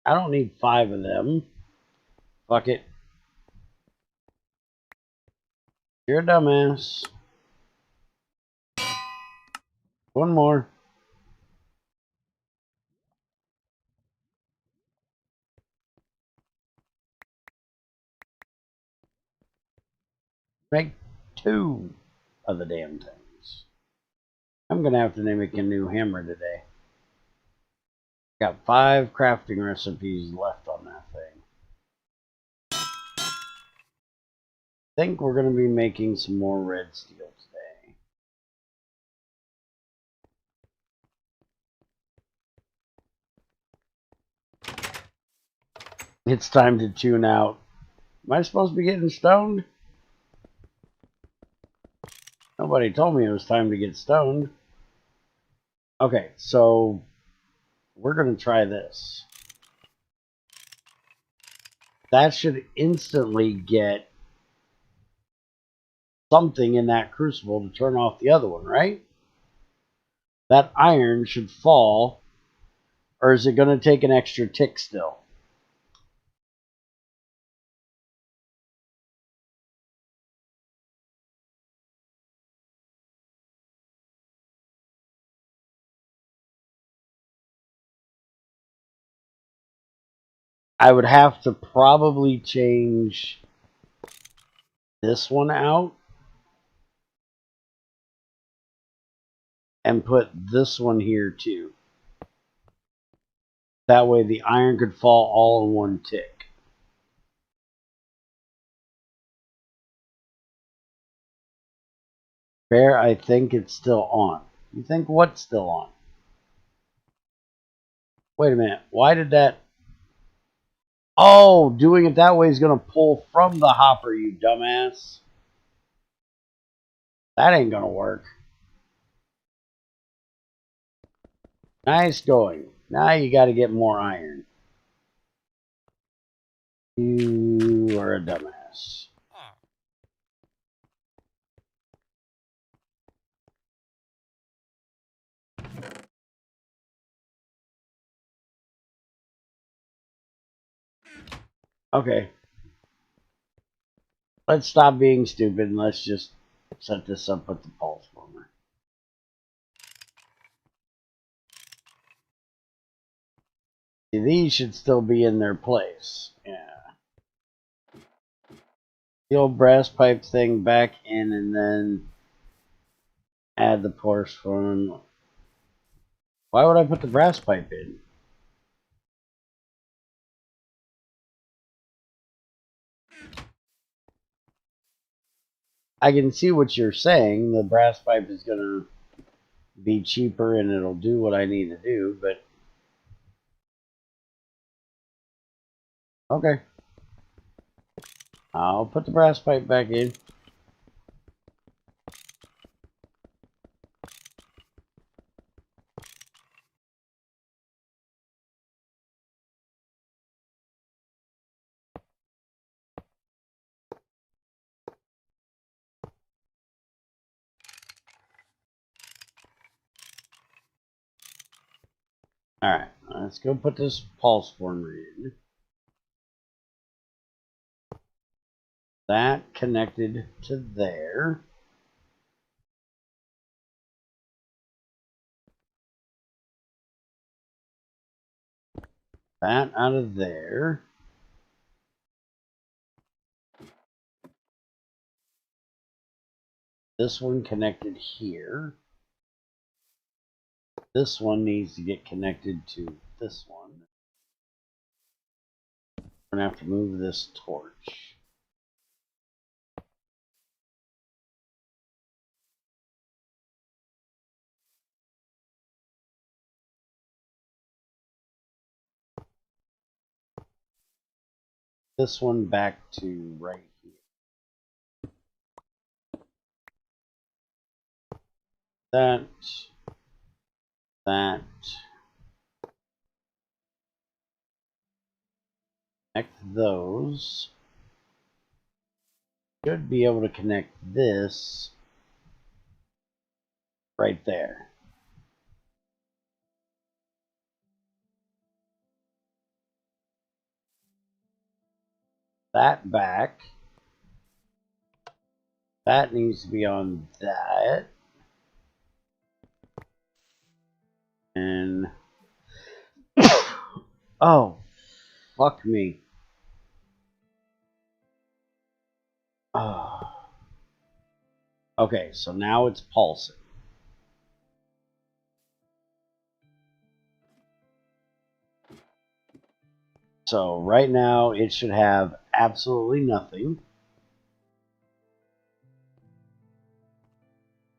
I don't need 5 of them. Fuck it. You're a dumbass. One more. Make 2 of the damn things. I'm gonna have to make a new hammer today. Got 5 crafting recipes left on that thing. I think we're gonna be making some more red steel today. It's time to tune out. Am I supposed to be getting stoned? Nobody told me it was time to get stoned. Okay, so we're going to try this. That should instantly get something in that crucible to turn off the other one, right? That iron should fall, or is it going to take an extra tick still? I would have to probably change this one out and put this one here too. That way the iron could fall all in one tick. Bear, I think it's still on. You think what's still on? Wait a minute. Why did that... Oh, doing it that way is going to pull from the hopper, you dumbass. That ain't going to work. Nice going. Now you got to get more iron. You are a dumbass. Okay. Let's stop being stupid and let's just set this up with the pulse warmer. See, these should still be in their place. Yeah. The old brass pipe thing back in and then add the porcelain. Why would I put the brass pipe in? I can see what you're saying. The brass pipe is going to be cheaper and it'll do what I need to do, but okay. I'll put the brass pipe back in. Alright, let's go put this pulse former in. That connected to there. That out of there. This one connected here. This one needs to get connected to this one. We're going to have to move this torch. This one back to right here. That. Connect those. Should be able to connect this right there. That back. That needs to be on that. And oh, fuck me. Oh. Okay, so now it's pulsing. So right now it should have absolutely nothing.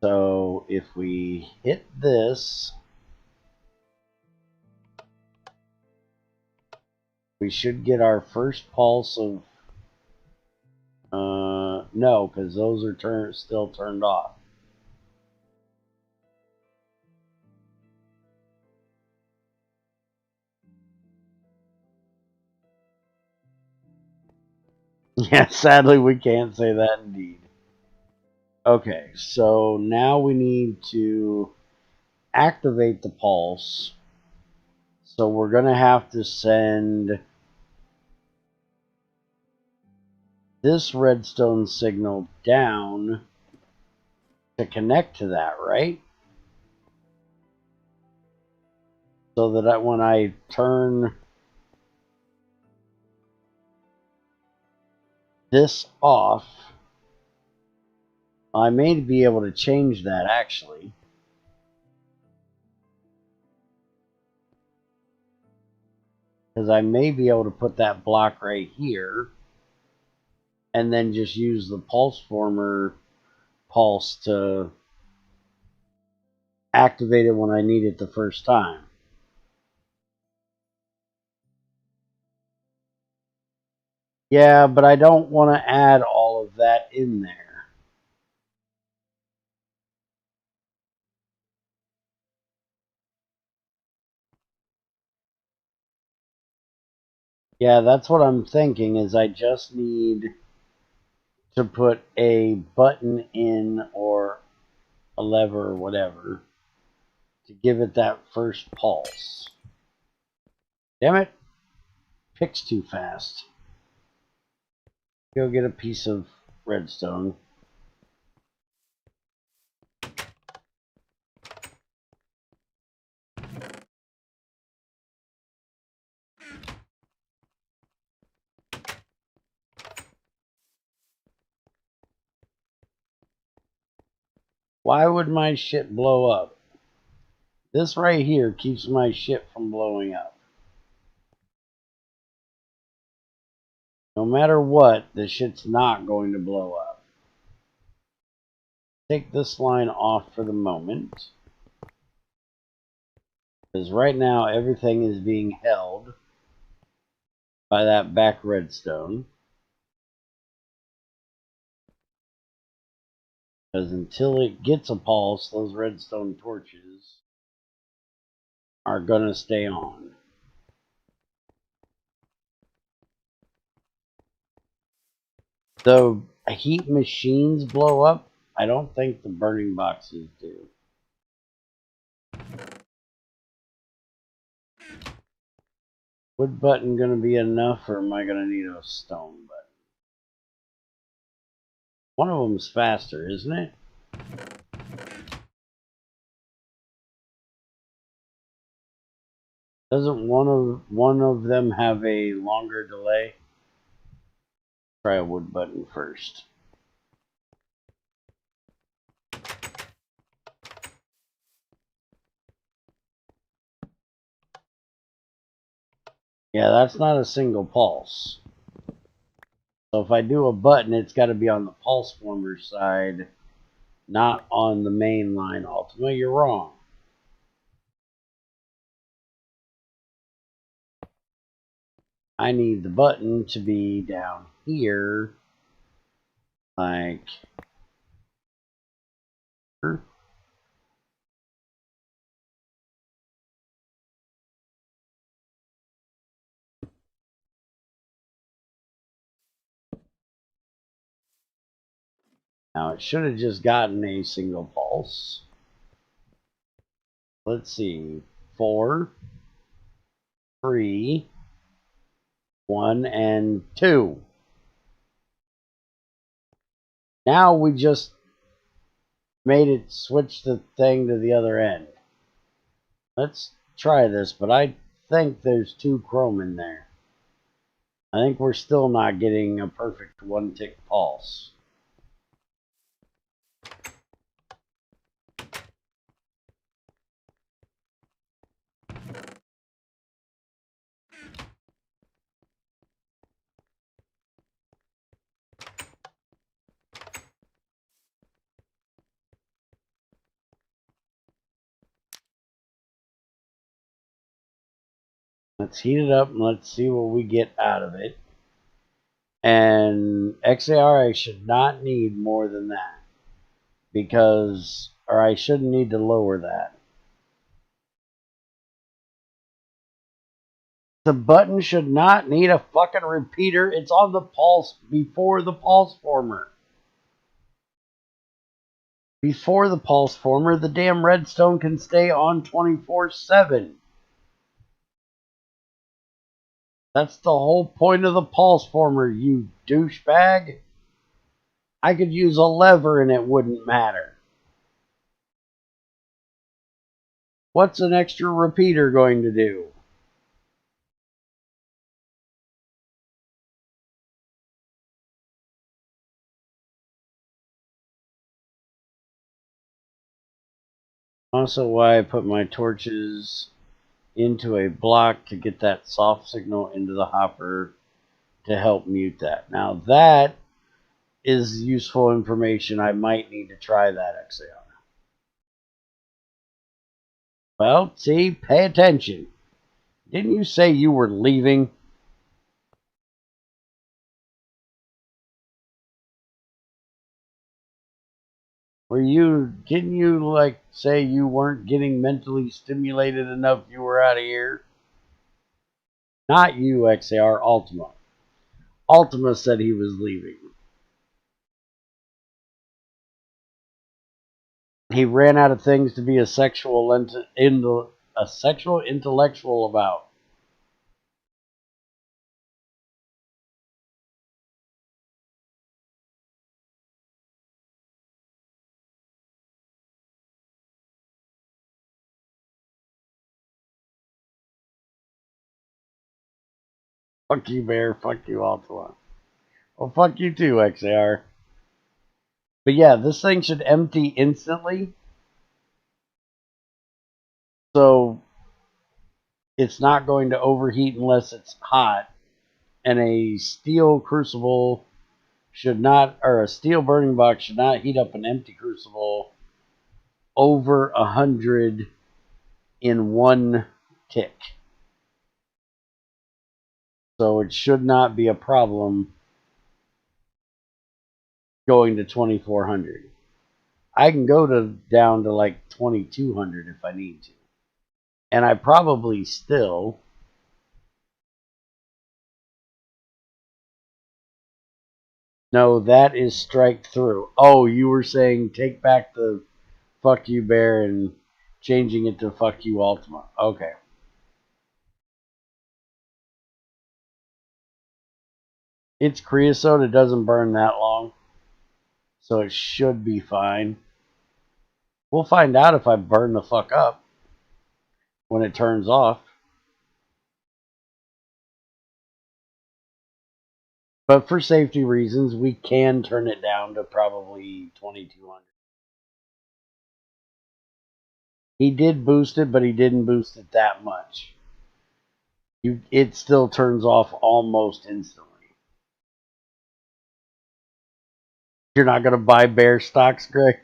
So if we hit this, we should get our first pulse of no, because those are still turned off. Yeah, sadly we can't say that indeed. Okay, so now we need to activate the pulse. So we're going to have to send this redstone signal down to connect to that, right? So that when I turn this off, I may be able to change that actually. Because I may be able to put that block right here and then just use the pulse former pulse to activate it when I need it the first time. Yeah, but I don't want to add all of that in there. Yeah, that's what I'm thinking, is I just need to put a button in or a lever or whatever to give it that first pulse. Damn it. Picks too fast. Go get a piece of redstone. Why would my shit blow up? This right here keeps my shit from blowing up. No matter what, the shit's not going to blow up. Take this line off for the moment. Because right now everything is being held by that back redstone. Because until it gets a pulse, those redstone torches are going to stay on. The heat machines blow up. I don't think the burning boxes do. Wood button going to be enough, or am I going to need a stone button? One of them's faster, isn't it? Doesn't one of them have a longer delay? Try a wood button first. Yeah, that's not a single pulse. So if I do a button, it's got to be on the pulse former side, not on the main line. Ultimately, you're wrong. I need the button to be down here, like here. Now it should have just gotten a single pulse. Let's see, 4, 3, 1, and 2. Now we just made it switch the thing to the other end. Let's try this, but I think there's 2 chrome in there. I think we're still not getting a perfect 1-tick pulse. Let's heat it up and let's see what we get out of it. And XAR, I should not need more than that. Because, or I shouldn't need to lower that. The button should not need a fucking repeater. It's on the pulse before the pulse former. Before the pulse former, the damn redstone can stay on 24/7. That's the whole point of the pulse former, you douchebag. I could use a lever and it wouldn't matter. What's an extra repeater going to do? Also why I put my torches into a block to get that soft signal into the hopper to help mute that. Now that is useful information. I might need to try that XAR. Well, see, pay attention. Didn't you say you were leaving? Didn't you like say you weren't getting mentally stimulated enough, you were out of here? Not you, XAR, Ultima. Ultima said he was leaving. He ran out of things to be a sexual intellectual about. Fuck you, Bear. Fuck you, Ultima. Well, fuck you too, XAR. But yeah, this thing should empty instantly. So it's not going to overheat unless it's hot. And a steel crucible should not, or a steel burning box should not heat up an empty crucible over 100 in one tick. So it should not be a problem going to 2400. I can go down to like 2200 if I need to. And I probably still... No, that is strike through. Oh, you were saying take back the fuck you bear and changing it to fuck you Ultima. Okay. It's creosote. It doesn't burn that long. So it should be fine. We'll find out if I burn the fuck up when it turns off. But for safety reasons, we can turn it down to probably 2200. He did boost it, but he didn't boost it that much. It still turns off almost instantly. You're not going to buy bear stocks, Greg?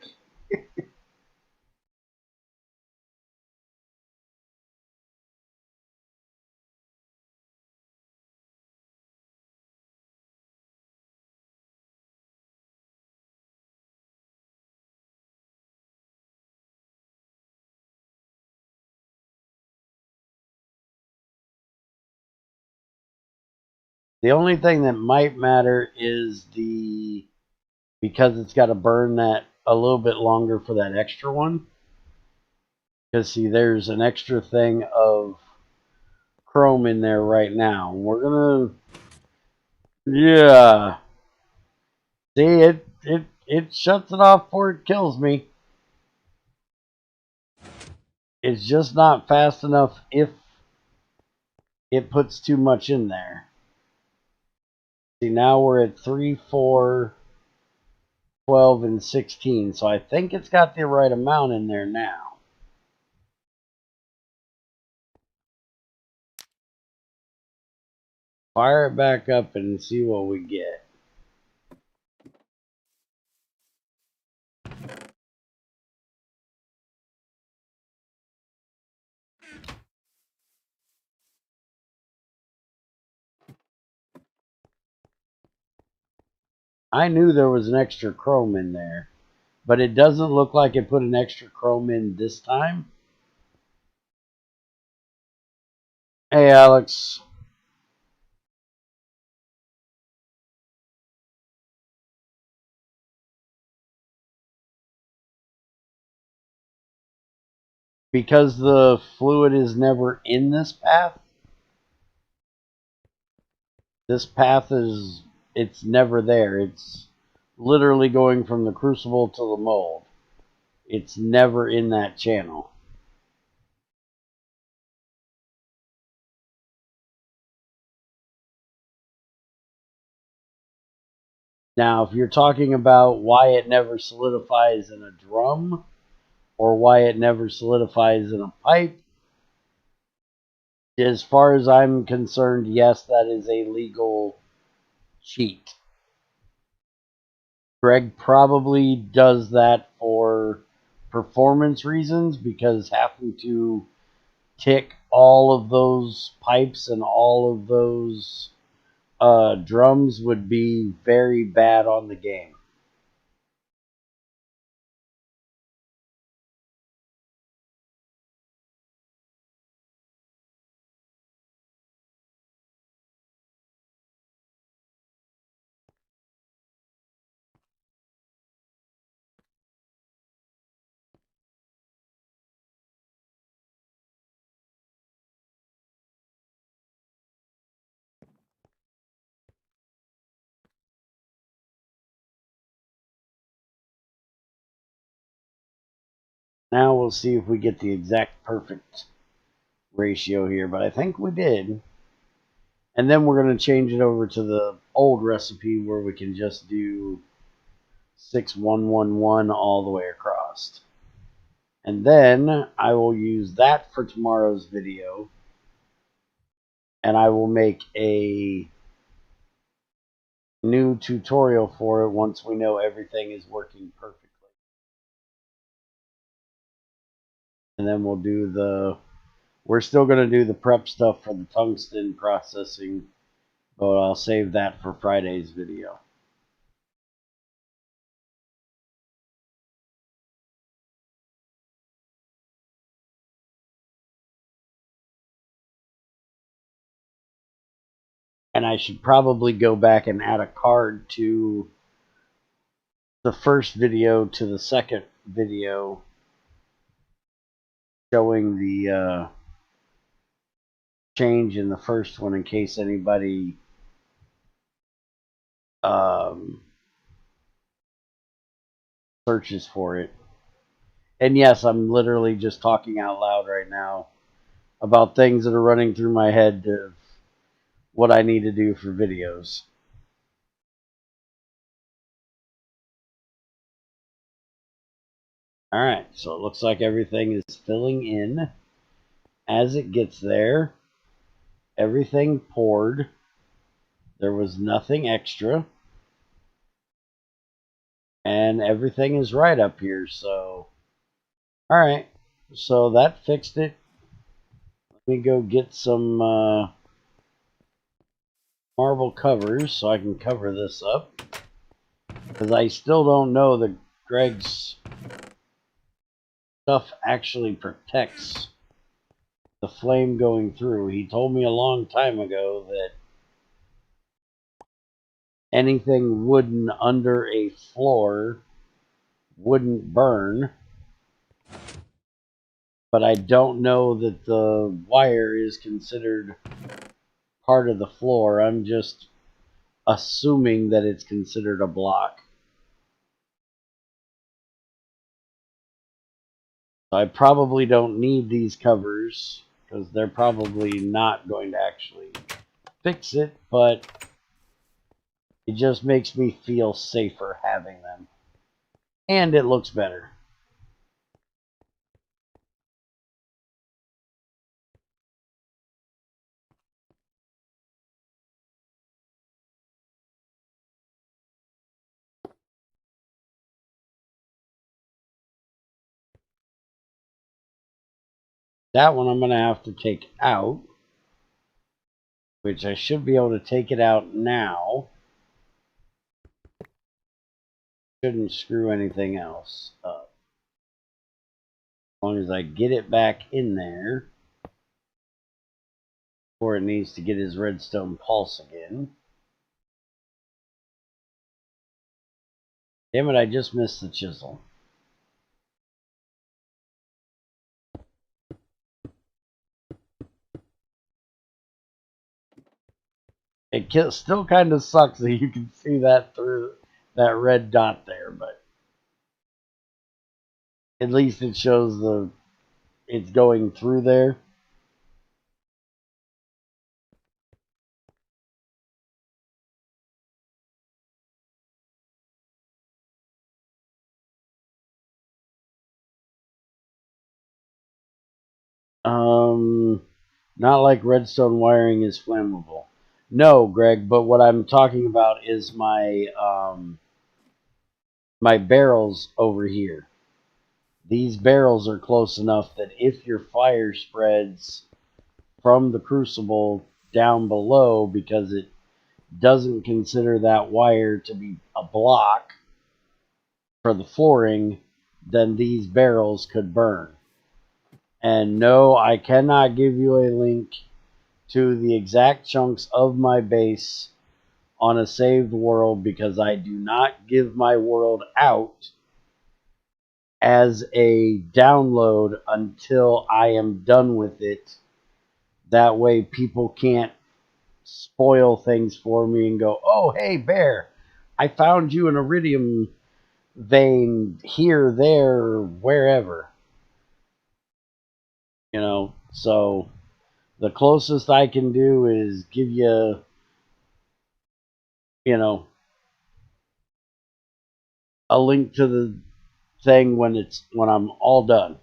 The only thing that might matter is because it's got to burn that a little bit longer for that extra one. Because see, there's an extra thing of chrome in there right now. We're gonna, yeah. See, it shuts it off before it kills me. It's just not fast enough if it puts too much in there. See, now we're at 3, 4, 12, and 16. So I think it's got the right amount in there now. Fire it back up and see what we get. I knew there was an extra chrome in there, but it doesn't look like it put an extra chrome in this time. Hey, Alex. Because the fluid is never in this path, it's never there. It's literally going from the crucible to the mold. It's never in that channel. Now, if you're talking about why it never solidifies in a drum or why it never solidifies in a pipe, as far as I'm concerned, yes, that is a legal cheat. Greg probably does that for performance reasons because having to tick all of those pipes and all of those drums would be very bad on the game. Now we'll see if we get the exact perfect ratio here, but I think we did. And then we're going to change it over to the old recipe where we can just do 6111 all the way across. And then I will use that for tomorrow's video, and I will make a new tutorial for it once we know everything is working perfectly. And then we'll do we're still going to do the prep stuff for the tungsten processing, but I'll save that for Friday's video. And I should probably go back and add a card to the first video to the second video showing the change in the first one in case anybody searches for it. And yes, I'm literally just talking out loud right now about things that are running through my head of what I need to do for videos. Alright, so it looks like everything is filling in. As it gets there, everything poured. There was nothing extra. And everything is right up here, so... Alright, so that fixed it. Let me go get some marble covers so I can cover this up. Because I still don't know that Greg's stuff actually protects the flame going through. He told me a long time ago that anything wooden under a floor wouldn't burn. But I don't know that the wire is considered part of the floor. I'm just assuming that it's considered a block. I probably don't need these covers because they're probably not going to actually fix it, but it just makes me feel safer having them. And it looks better. That one I'm going to have to take out, which I should be able to take it out now. Shouldn't screw anything else up. As long as I get it back in there before it needs to get his redstone pulse again. Damn it, I just missed the chisel. It still kind of sucks that you can see that through that red dot there, but at least it shows it's going through there. Not like redstone wiring is flammable. No, Greg, but what I'm talking about is my my barrels over here. These barrels are close enough that if your fire spreads from the crucible down below, because it doesn't consider that wire to be a block for the flooring, then these barrels could burn. And no, I cannot give you a link to the exact chunks of my base on a saved world because I do not give my world out as a download until I am done with it. That way people can't spoil things for me and go, oh, hey, Bear, I found you an iridium vein here, there, wherever. You know, so the closest I can do is give you, you know, a link to the thing when I'm all done.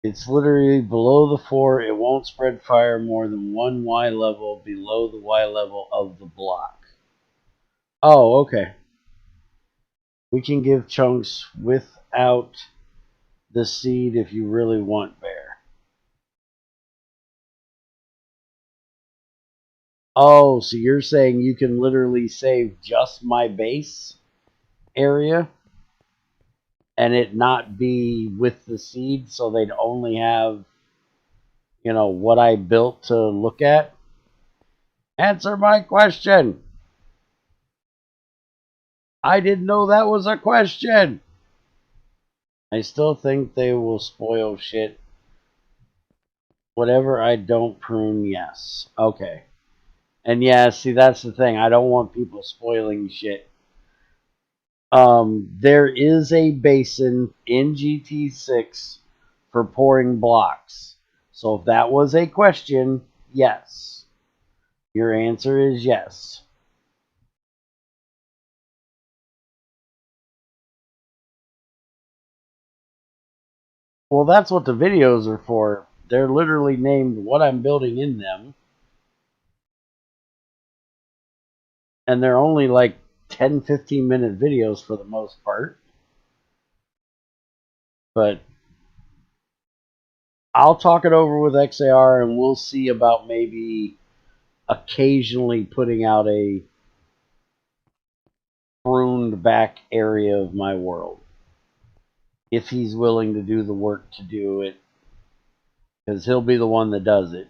It's literally below the floor. It won't spread fire more than one Y level below the Y level of the block. Oh, okay. We can give chunks without the seed if you really want bear. Oh, so you're saying you can literally save just my base area and it not be with the seed, so they'd only have, you know, what I built to look at? Answer my question. I didn't know that was a question. I still think they will spoil shit. Whatever I don't prune, yes. Okay. And yeah, see, that's the thing. I don't want people spoiling shit. There is a basin in GT6 for pouring blocks. So if that was a question, yes. Your answer is yes. Well, that's what the videos are for. They're literally named what I'm building in them. And they're only like 10-15 minute videos for the most part. But I'll talk it over with XAR and we'll see about maybe occasionally putting out a pruned back area of my world. If he's willing to do the work to do it. Because he'll be the one that does it.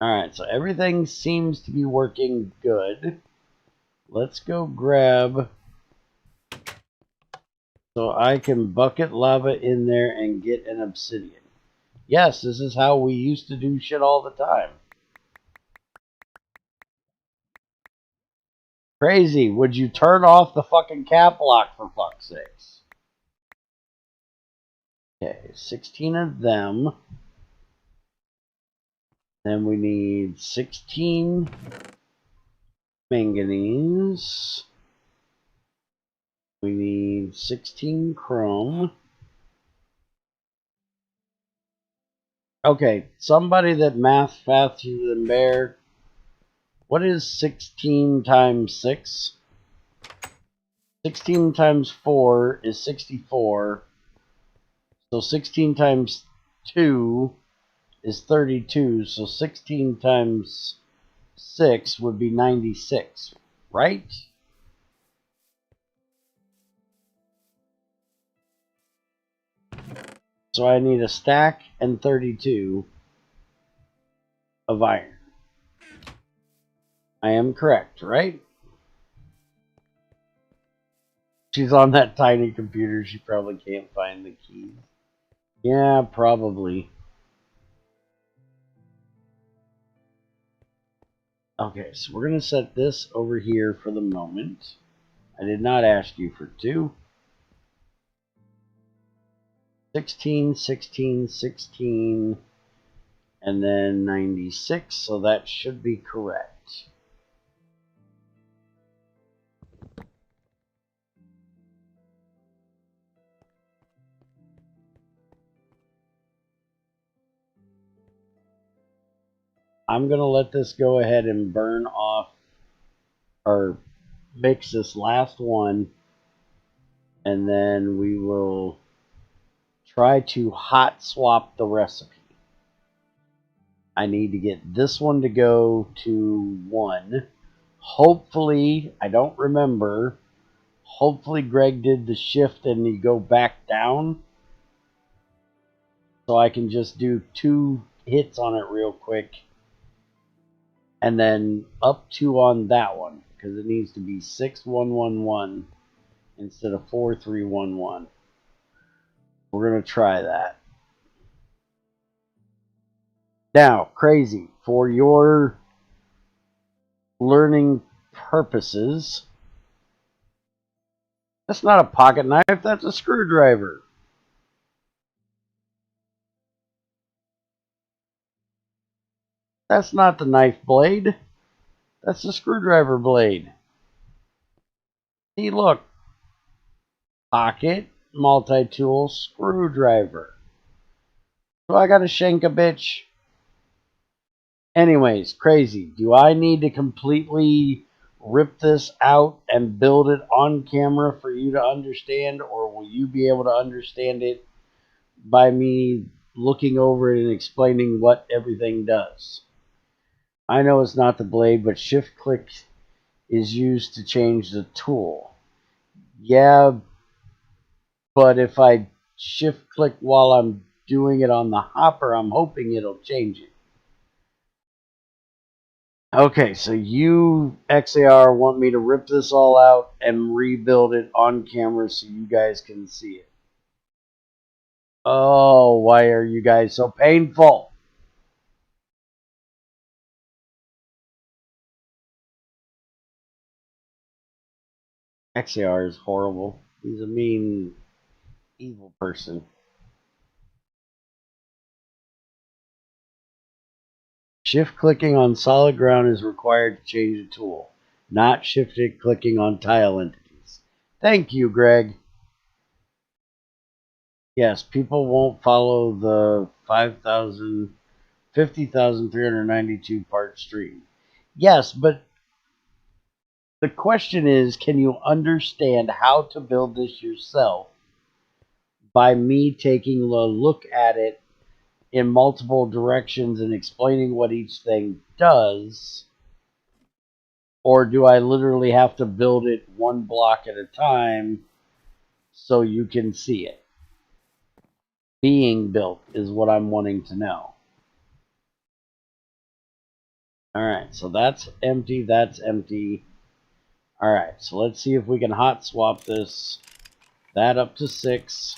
Alright, so everything seems to be working good. Let's go grab so I can bucket lava in there and get an obsidian. Yes, this is how we used to do shit all the time. Crazy, would you turn off the fucking cap lock for fuck's sakes? Okay, 16 of them. Then we need 16 manganese. We need 16 chrome. Okay, somebody that math faster than Bear. What is 16 times 6? 16 times 4 is 64. So 16 times 2 is 32. So 16 times 6 would be 96, right? So I need a stack and 32 of iron. I am correct, right? She's on that tiny computer. She probably can't find the keys. Yeah, probably. Okay, so we're going to set this over here for the moment. I did not ask you for 2. 16, 16, 16, and then 96, so that should be correct. I'm going to let this go ahead and burn off, or mix this last one, and then we will try to hot swap the recipe. I need to get this one to go to 1. Hopefully, I don't remember, hopefully Greg did the shift and you go back down. So I can just do 2 hits on it real quick. And then up 2 on that one. Because it needs to be 6-1-1-1 instead of 4-3-1-1. We're going to try that. Now, crazy, for your learning purposes, that's not a pocket knife, that's a screwdriver. That's not the knife blade. That's the screwdriver blade. See, look. Pocket, multi-tool, screwdriver. So I gotta shank a bitch. Anyways, crazy. Do I need to completely rip this out and build it on camera for you to understand, or will you be able to understand it by me looking over it and explaining what everything does? I know it's not the blade, but shift click is used to change the tool. Yeah, but if I shift click while I'm doing it on the hopper, I'm hoping it'll change it. Okay, so you, XAR, want me to rip this all out and rebuild it on camera so you guys can see it. Oh, why are you guys so painful? XAR is horrible. He's a mean, evil person. Shift clicking on solid ground is required to change the tool, not shifted clicking on tile entities. Thank you, Greg. Yes, people won't follow the 50,392 part stream. Yes, but the question is, can you understand how to build this yourself by me taking a look at it in multiple directions and explaining what each thing does? Or do I literally have to build it one block at a time so you can see it being built is what I'm wanting to know. Alright, so that's empty, that's empty. Alright, so let's see if we can hot swap this. That up to 6.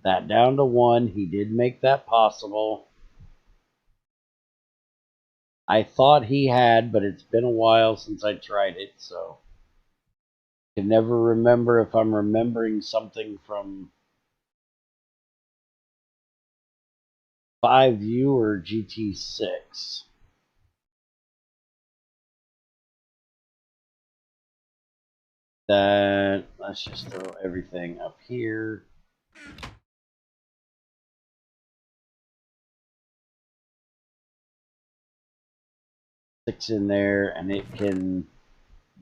That down to 1. He did make that possible. I thought he had, but it's been a while since I tried it, so I can never remember if I'm remembering something from 5U or GT6. Let's just throw everything up here. Six in there, and it can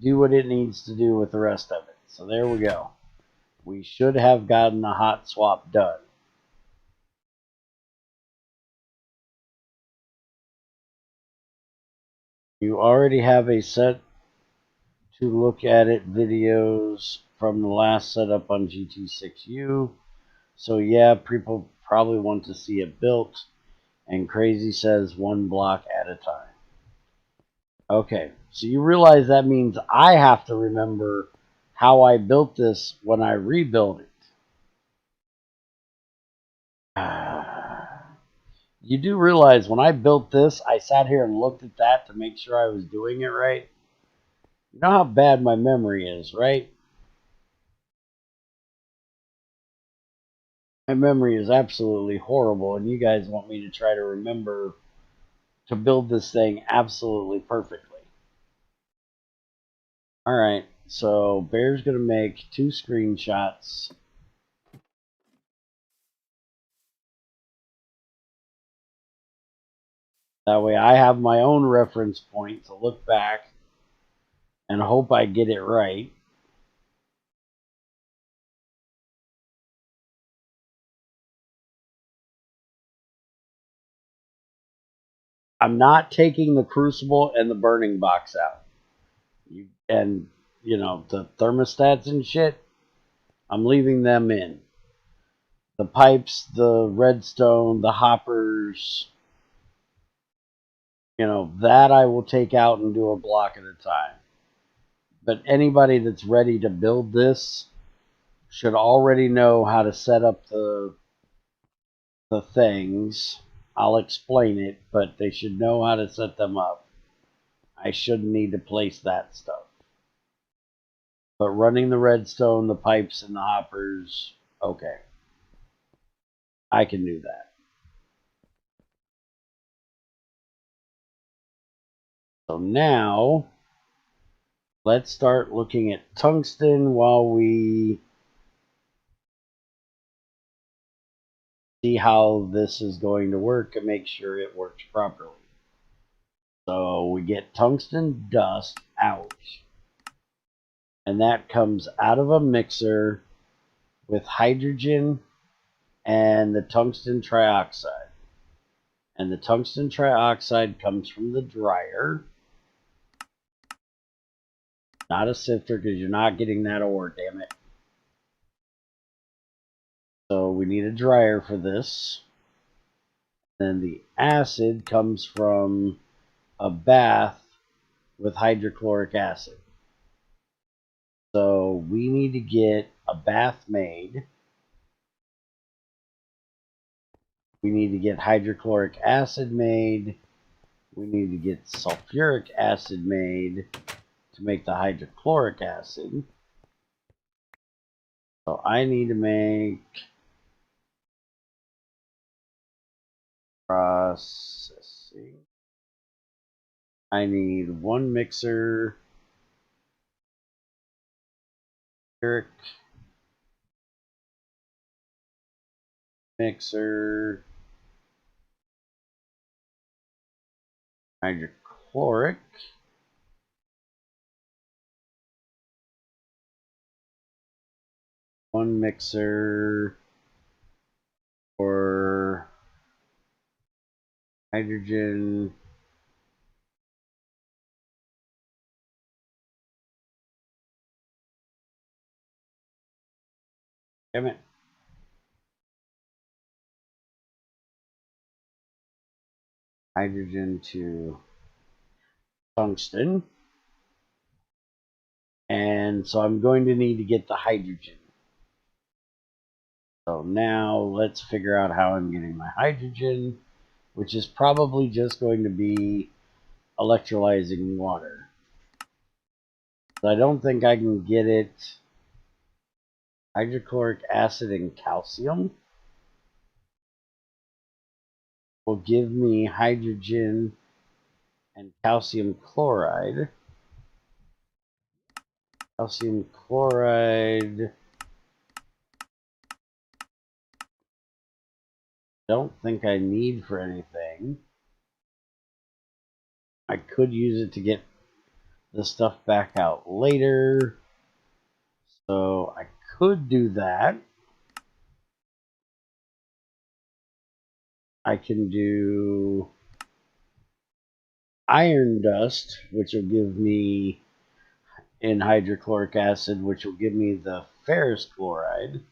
do what it needs to do with the rest of it. So there we go. We should have gotten the hot swap done. You already have a set to look at it videos from the last setup on GT6U. So yeah, people probably want to see it built. And Crazy says 1 block at a time. Okay, so you realize that means I have to remember how I built this when I rebuild it. You do realize when I built this, I sat here and looked at that to make sure I was doing it right. You know how bad my memory is, right? My memory is absolutely horrible, and you guys want me to try to remember to build this thing absolutely perfectly. Alright, so Bear's going to make 2 screenshots. That way I have my own reference point to look back and hope I get it right. I'm not taking the crucible and the burning box out. And, you know, the thermostats and shit, I'm leaving them in. The pipes, the redstone, the hoppers, you know, that I will take out and do a block at a time. But anybody that's ready to build this should already know how to set up the things. I'll explain it, but they should know how to set them up. I shouldn't need to place that stuff. But running the redstone, the pipes, and the hoppers, okay. I can do that. So now, let's start looking at tungsten while we see how this is going to work and make sure it works properly. So we get tungsten dust out, and that comes out of a mixer with hydrogen and the tungsten trioxide. And the tungsten trioxide comes from the dryer, not a sifter, because you're not getting that ore, damn it. So we need a dryer for this. Then the acid comes from a bath with hydrochloric acid. So we need to get a bath made. We need to get hydrochloric acid made. We need to get sulfuric acid made to make the hydrochloric acid. So I need to make processing. I need one mixer, mixer, hydrochloric, one mixer for hydrogen, damn it, hydrogen to tungsten. And so I'm going to need to get the hydrogen. So now let's figure out how I'm getting my hydrogen, which is probably just going to be electrolyzing water. But I don't think I can get it. Hydrochloric acid and calcium will give me hydrogen and calcium chloride. Calcium chloride, don't think I need for anything. I could use it to get the stuff back out later. So I could do that. I can do iron dust, which will give me in hydrochloric acid, which will give me the ferrous chloride,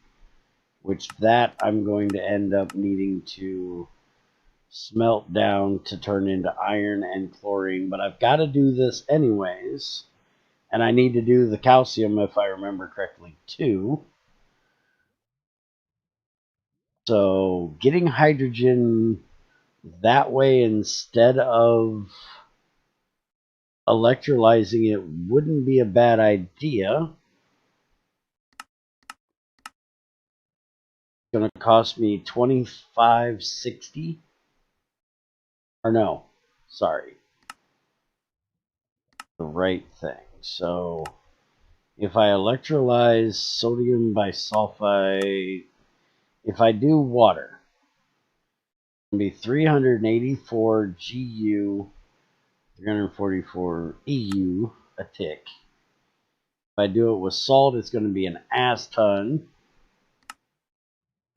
which that I'm going to end up needing to smelt down to turn into iron and chlorine. But I've got to do this anyways, and I need to do the calcium if I remember correctly too. So getting hydrogen that way instead of electrolyzing it wouldn't be a bad idea. It's going to cost me $25.60. Or no, sorry. The right thing. So if I electrolyze sodium bisulfite, if I do water, it'll be 384 GU, 344 EU a tick. If I do it with salt, it's going to be an ass ton.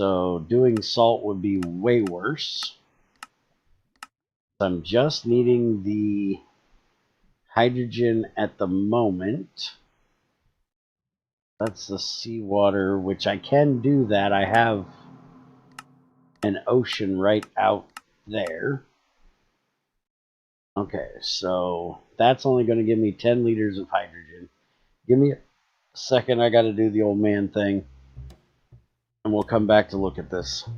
So doing salt would be way worse. I'm just needing the hydrogen at the moment. That's the seawater, which I can do that. I have an ocean right out there. Okay, so that's only going to give me 10 liters of hydrogen. Give me a second, I got to do the old man thing, and we'll come back to look at this.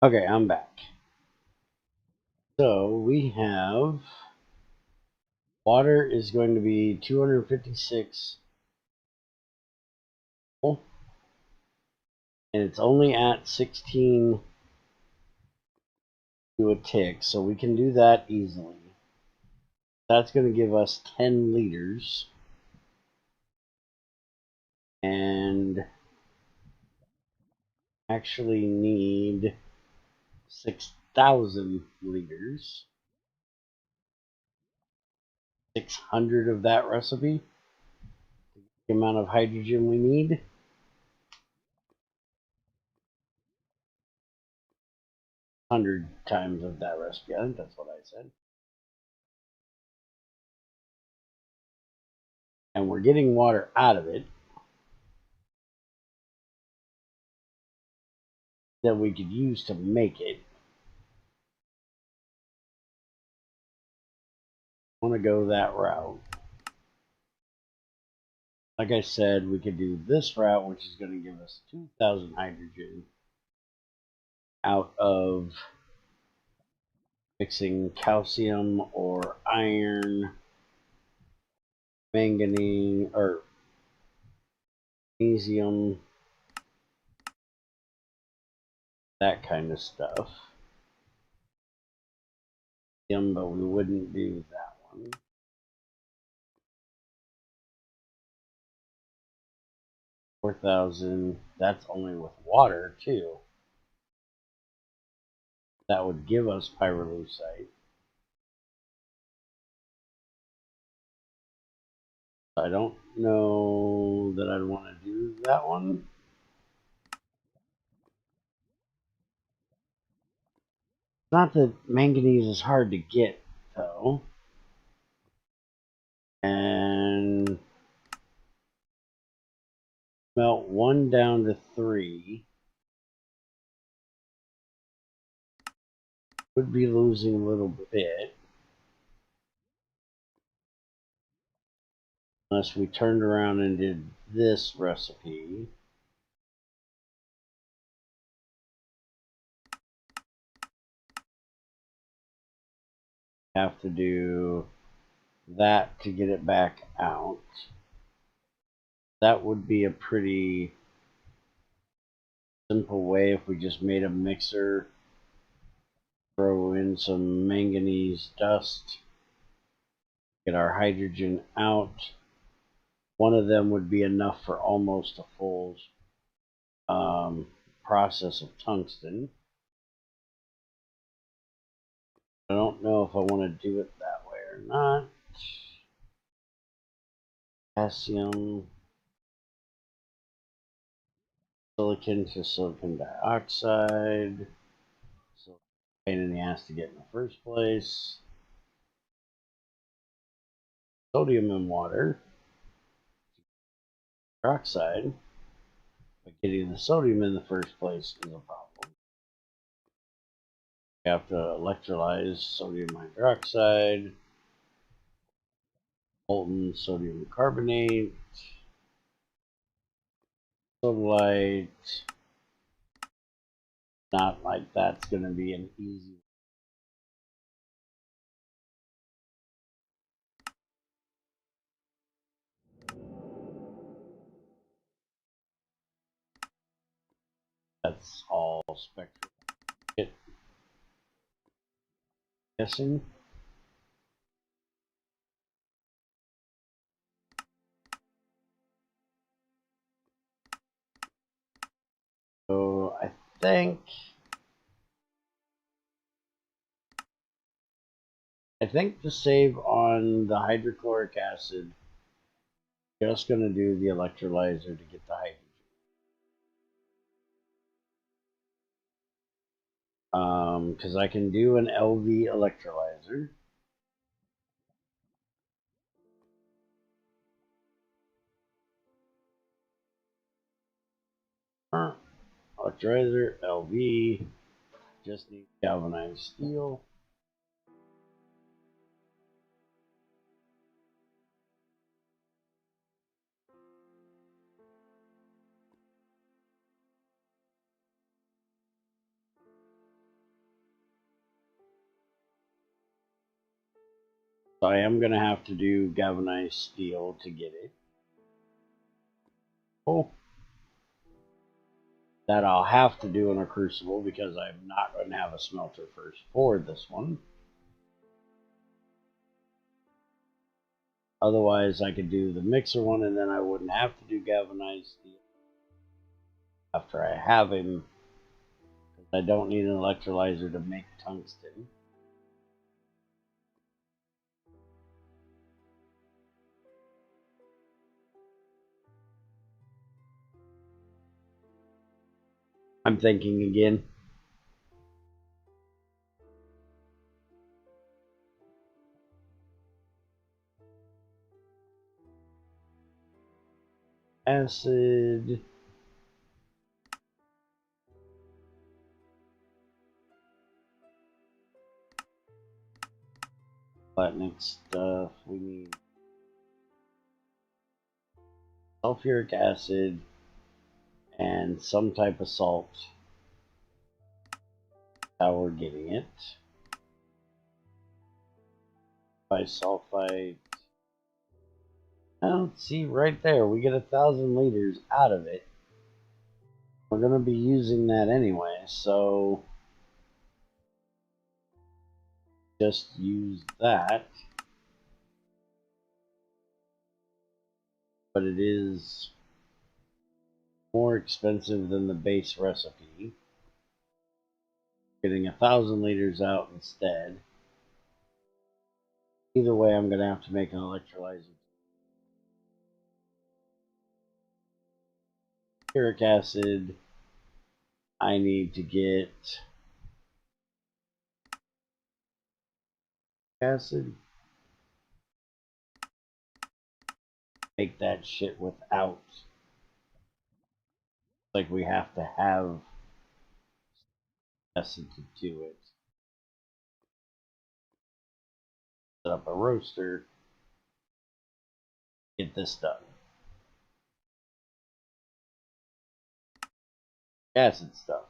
Okay, I'm back. So we have water is going to be 256, and it's only at 16 to a tick, so we can do that easily. That's going to give us 10 liters, and actually need 6,000 liters. 600 of that recipe, the amount of hydrogen we need. 100 times of that recipe. I think that's what I said. And we're getting water out of it that we could use to make it. I want to go that route. Like I said, we could do this route, which is going to give us 2,000 hydrogen out of mixing calcium or iron, manganese, or magnesium, that kind of stuff. But we wouldn't do that one. 4,000, that's only with water too. That would give us pyrolusite. I don't know that I'd want to do that one. Not that manganese is hard to get, though. And melt 1 down to 3. Would be losing a little bit. Unless we turned around and did this recipe. Have to do that to get it back out. That would be a pretty simple way if we just made a mixer, throw in some manganese dust, get our hydrogen out. One of them would be enough for almost a full process of tungsten. I don't know if I want to do it that way or not. Potassium, silicon to silicon dioxide. So pain in the ass to get in the first place. Sodium and water. Hydroxide. But getting the sodium in the first place is a problem. We have to electrolyze sodium hydroxide, molten sodium carbonate, sodalite. Not like that's going to be an easy. That's all spectrum. Guessing. So I think to save on the hydrochloric acid, just going to do the electrolyzer to get the hydrogen. Because I can do an LV electrolyzer. Electrolyzer, LV, just need galvanized steel. So I am going to have to do galvanized steel to get it. Oh. That I'll have to do in a crucible because I'm not going to have a smelter first for this one. Otherwise, I could do the mixer one and then I wouldn't have to do galvanized steel after I have him. I don't need an electrolyzer to make tungsten. I'm thinking again. Acid. Platinic stuff. We need sulfuric acid and some type of salt. How we're getting it. Bisulfite. Oh, see right there, we get 1,000 liters out of it. We're going to be using that anyway, so just use that. But it is more expensive than the base recipe. Getting 1,000 liters out instead. Either way, I'm going to have to make an electrolyzer. Uric acid. I need to get acid. Make that shit without. Like we have to have acid to do it. Set up a roaster. Get this done. Acid stuff.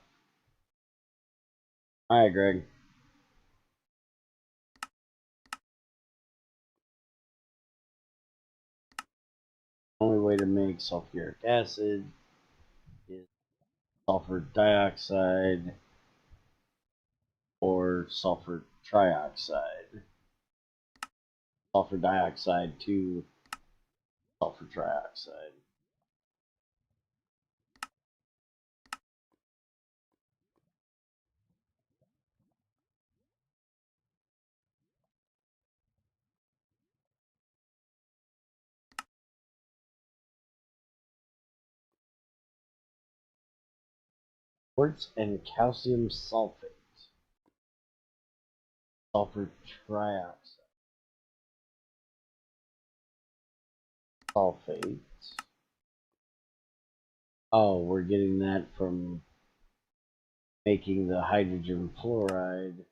Alright, Greg. Only way to make sulfuric acid is sulfur dioxide or sulfur trioxide. Sulfur dioxide to sulfur trioxide. Quartz and calcium sulfate. Sulfur trioxide. Sulfate. Oh, we're getting that from making the hydrogen fluoride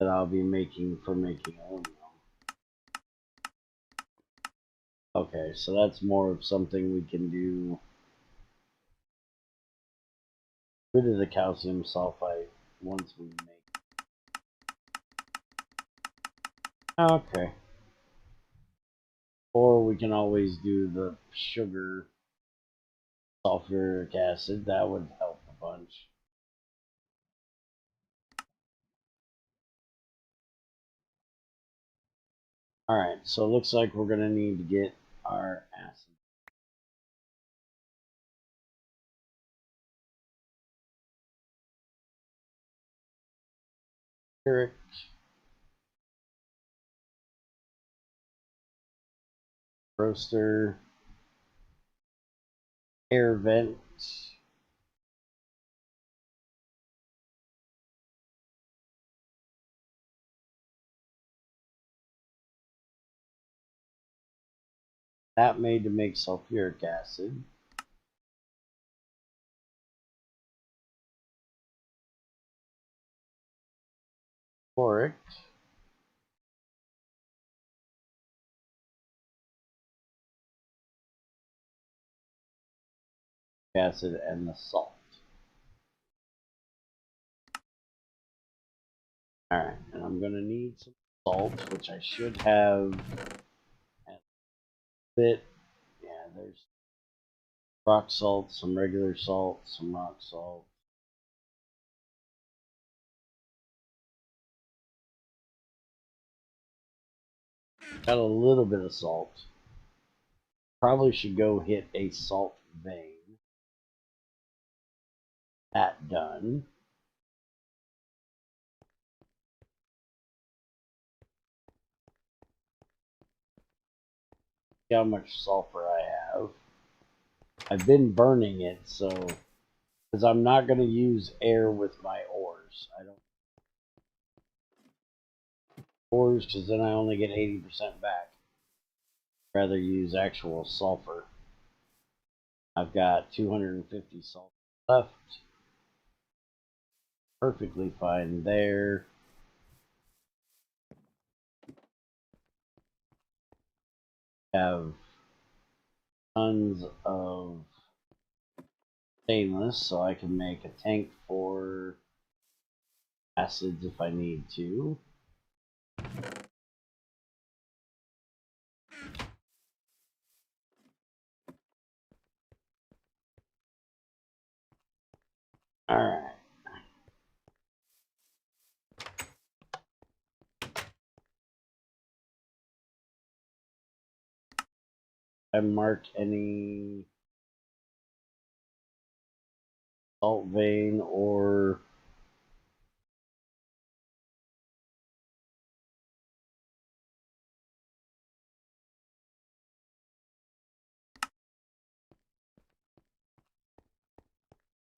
that I'll be making for making aluminum. Okay, so that's more of something we can do. Rid of the calcium sulfite once we make. Okay. Or we can always do the sugar sulfuric acid. That would help a bunch. Alright, so it looks like we're going to need to get our acid. Sulfuric. Roaster. Air vent. That made to make sulfuric acid. Boric. Acid and the salt. Alright, and I'm going to need some salt, which I should have a bit. Yeah, there's rock salt, some regular salt, some rock salt. Got a little bit of salt. Probably should go hit a salt vein. That done. See how much sulfur I have. I've been burning it, so because I'm not going to use air with my ores. I don't ores because then I only get 80% back. I'd rather use actual sulfur. I've got 250 sulfur left. Perfectly fine there. Have tons of stainless, so I can make a tank for acids if I need to. Alright. I marked any salt vein or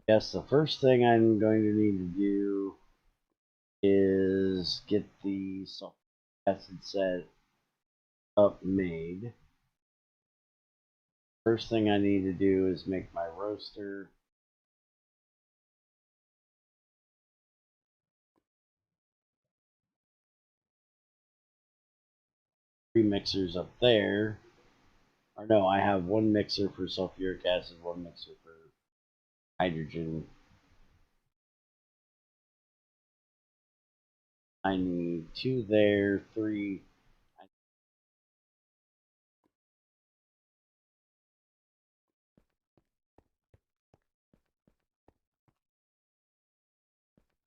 yes, the first thing I'm going to need to do is get the sulfuric acid set up made. First thing I need to do is make my roaster. 3 mixers up there. Or no, I have 1 mixer for sulfuric acid, 1 mixer for hydrogen. I need 2 there, 3.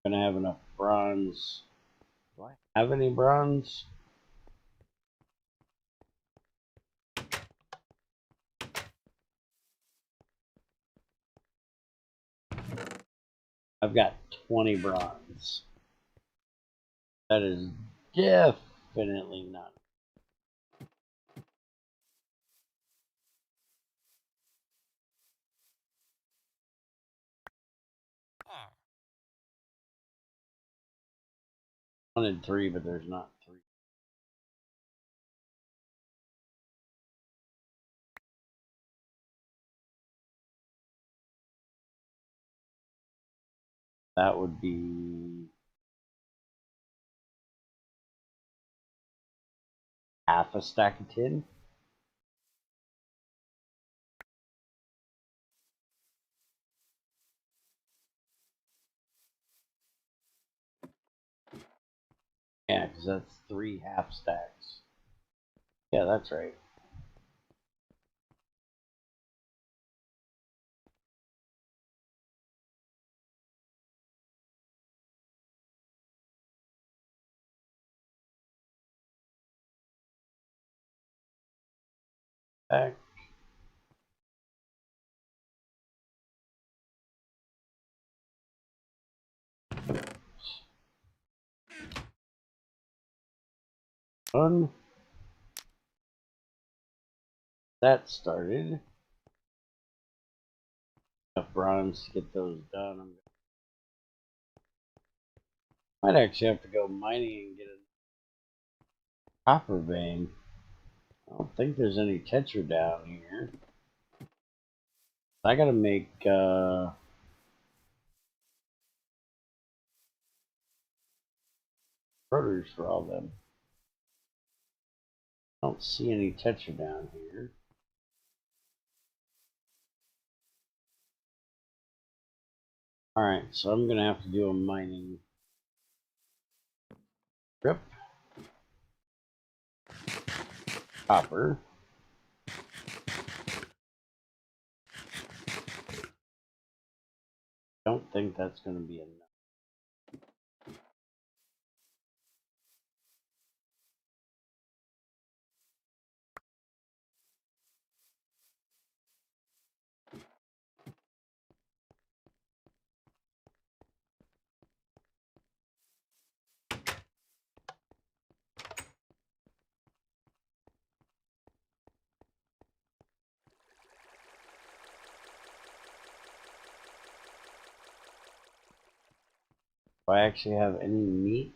I'm gonna have enough bronze. Do I have any bronze? I've got 20 bronze. That is definitely not. I wanted 3, but there's not 3. That would be half a stack of tin. Yeah, because that's 3 half stacks. Yeah, that's right. Back. Done. That started. Enough bronze to get those done. I might actually have to go mining and get a copper vein. I don't think there's any tetra down here. I gotta make rotors for all them. I don't see any tetra down here. Alright, so I'm gonna have to do a mining trip. copper. Don't think that's going to be enough. Do I actually have any meat?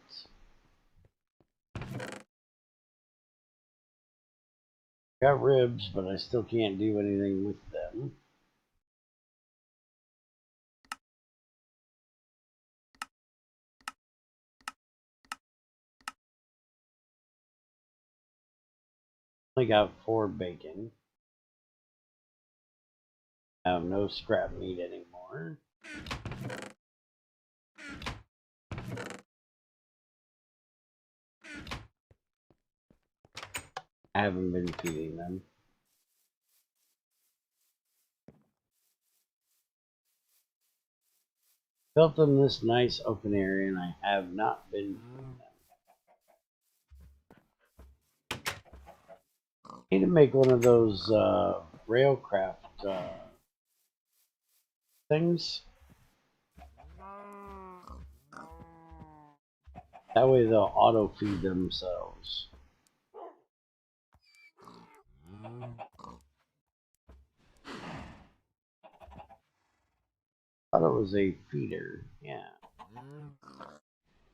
Got ribs, but I still can't do anything with them. Only got 4 bacon. I have no scrap meat anymore. I haven't been feeding them. Built them this nice open area, and I have not been feeding them. I need to make one of those railcraft things. That way they'll auto feed themselves. Thought it was a feeder. Yeah.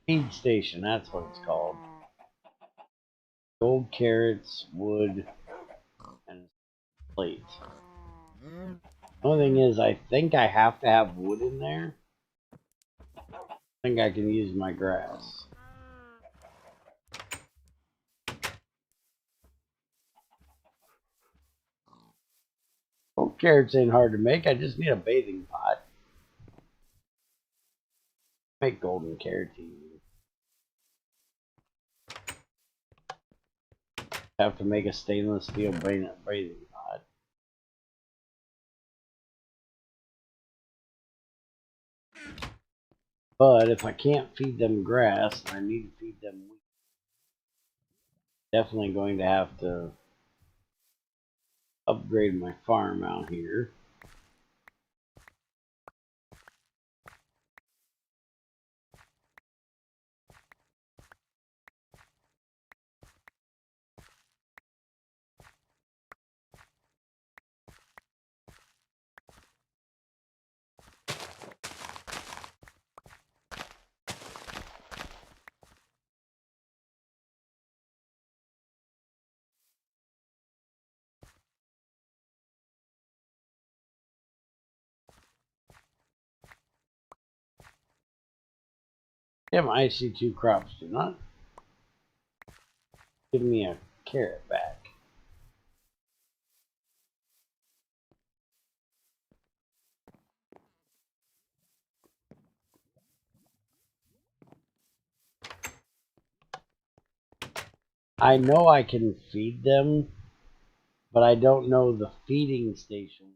Feed station, that's what it's called. Gold carrots, wood, and plate. The only thing is, I think I have to have wood in there. I think I can use my grass. Gold carrots ain't hard to make, I just need a bathing pot. Make golden carrots easy. Have to make a stainless steel bathing pot. But if I can't feed them grass, and I need to feed them wheat, definitely going to have to upgrade my farm out here. Damn IC2 crops do not give me a carrot back. I know I can feed them, but I don't know the feeding station.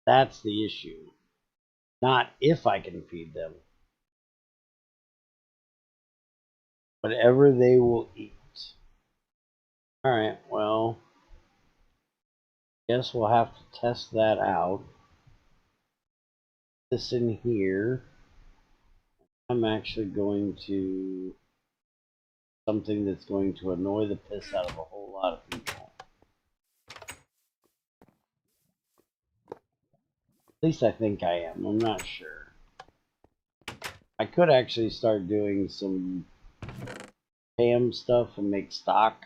That's the issue. Not if I can feed them. Whatever they will eat. Alright, well, guess we'll have to test that out. This in here. I'm actually going to something that's going to annoy the piss out of a whole lot of people. At least I think I am. I'm not sure. I could actually start doing some ham stuff and make stock.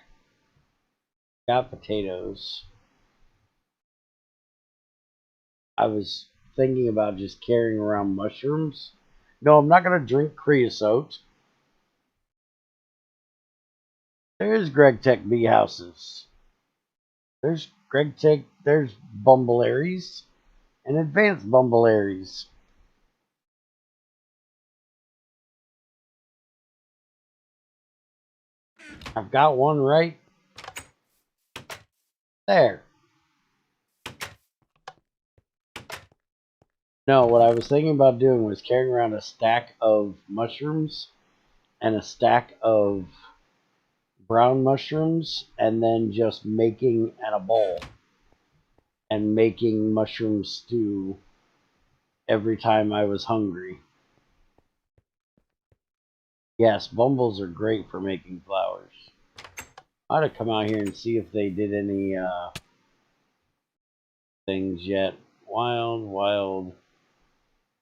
Got potatoes. I was thinking about just carrying around mushrooms. No, I'm not going to drink creosote. There's GregTech bee houses. There's GregTech. There's bumbleberries. and advanced bumbleberries. I've got one right there. No, what I was thinking about doing was carrying around a stack of mushrooms and a stack of brown mushrooms, and then just making in a bowl and making mushroom stew every time I was hungry. Yes, bumbles are great for making flowers. I ought to come out here and see if they did any things yet. Wild,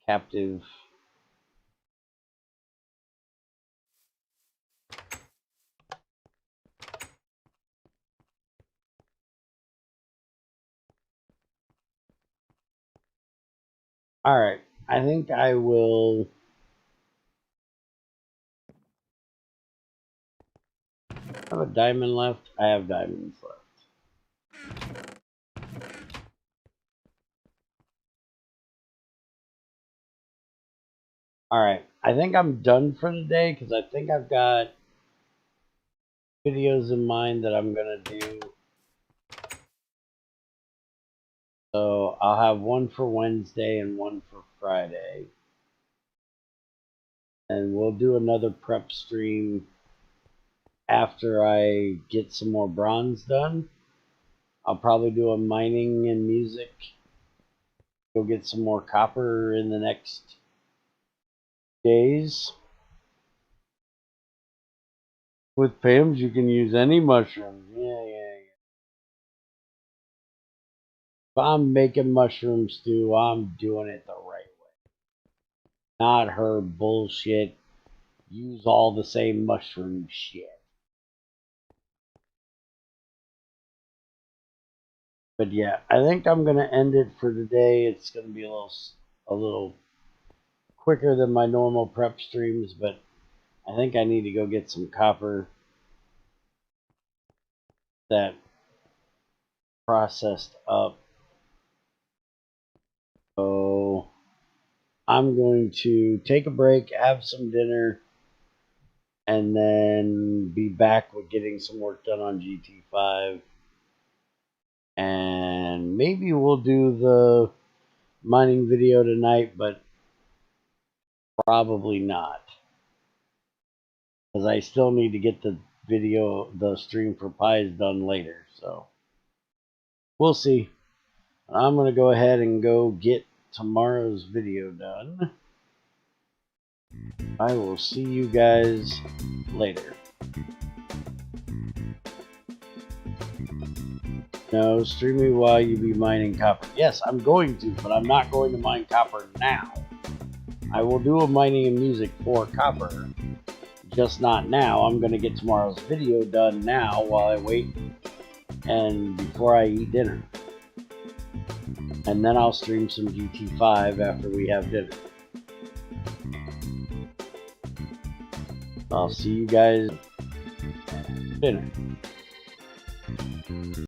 captive. Alright, I think I will... I have a diamond left. I have diamonds left. Alright, I think I'm done for the day because I think I've got videos in mind that I'm going to do. So I'll have one for Wednesday and one for Friday. And we'll do another prep stream after I get some more bronze done. I'll probably do a mining and music. Go get some more copper in the next days. With PAMs, you can use any mushrooms. Yeah. If I'm making mushroom stew, I'm doing it the right way. Not her bullshit. Use all the same mushroom shit. But yeah, I think I'm gonna end it for today. It's gonna be a little quicker than my normal prep streams, but I think I need to go get some copper that processed up. So I'm going to take a break, have some dinner, and then be back with getting some work done on GT5. And maybe we'll do the mining video tonight, but probably not. Because I still need to get the stream for pies done later. So we'll see. I'm going to go ahead and go get tomorrow's video done. I will see you guys later. No, stream me while you be mining copper. Yes, I'm going to, but I'm not going to mine copper now. I will do a mining and music for copper, just not now. I'm going to get tomorrow's video done now while I wait and before I eat dinner. And then I'll stream some GT5 after we have dinner. I'll see you guys at dinner.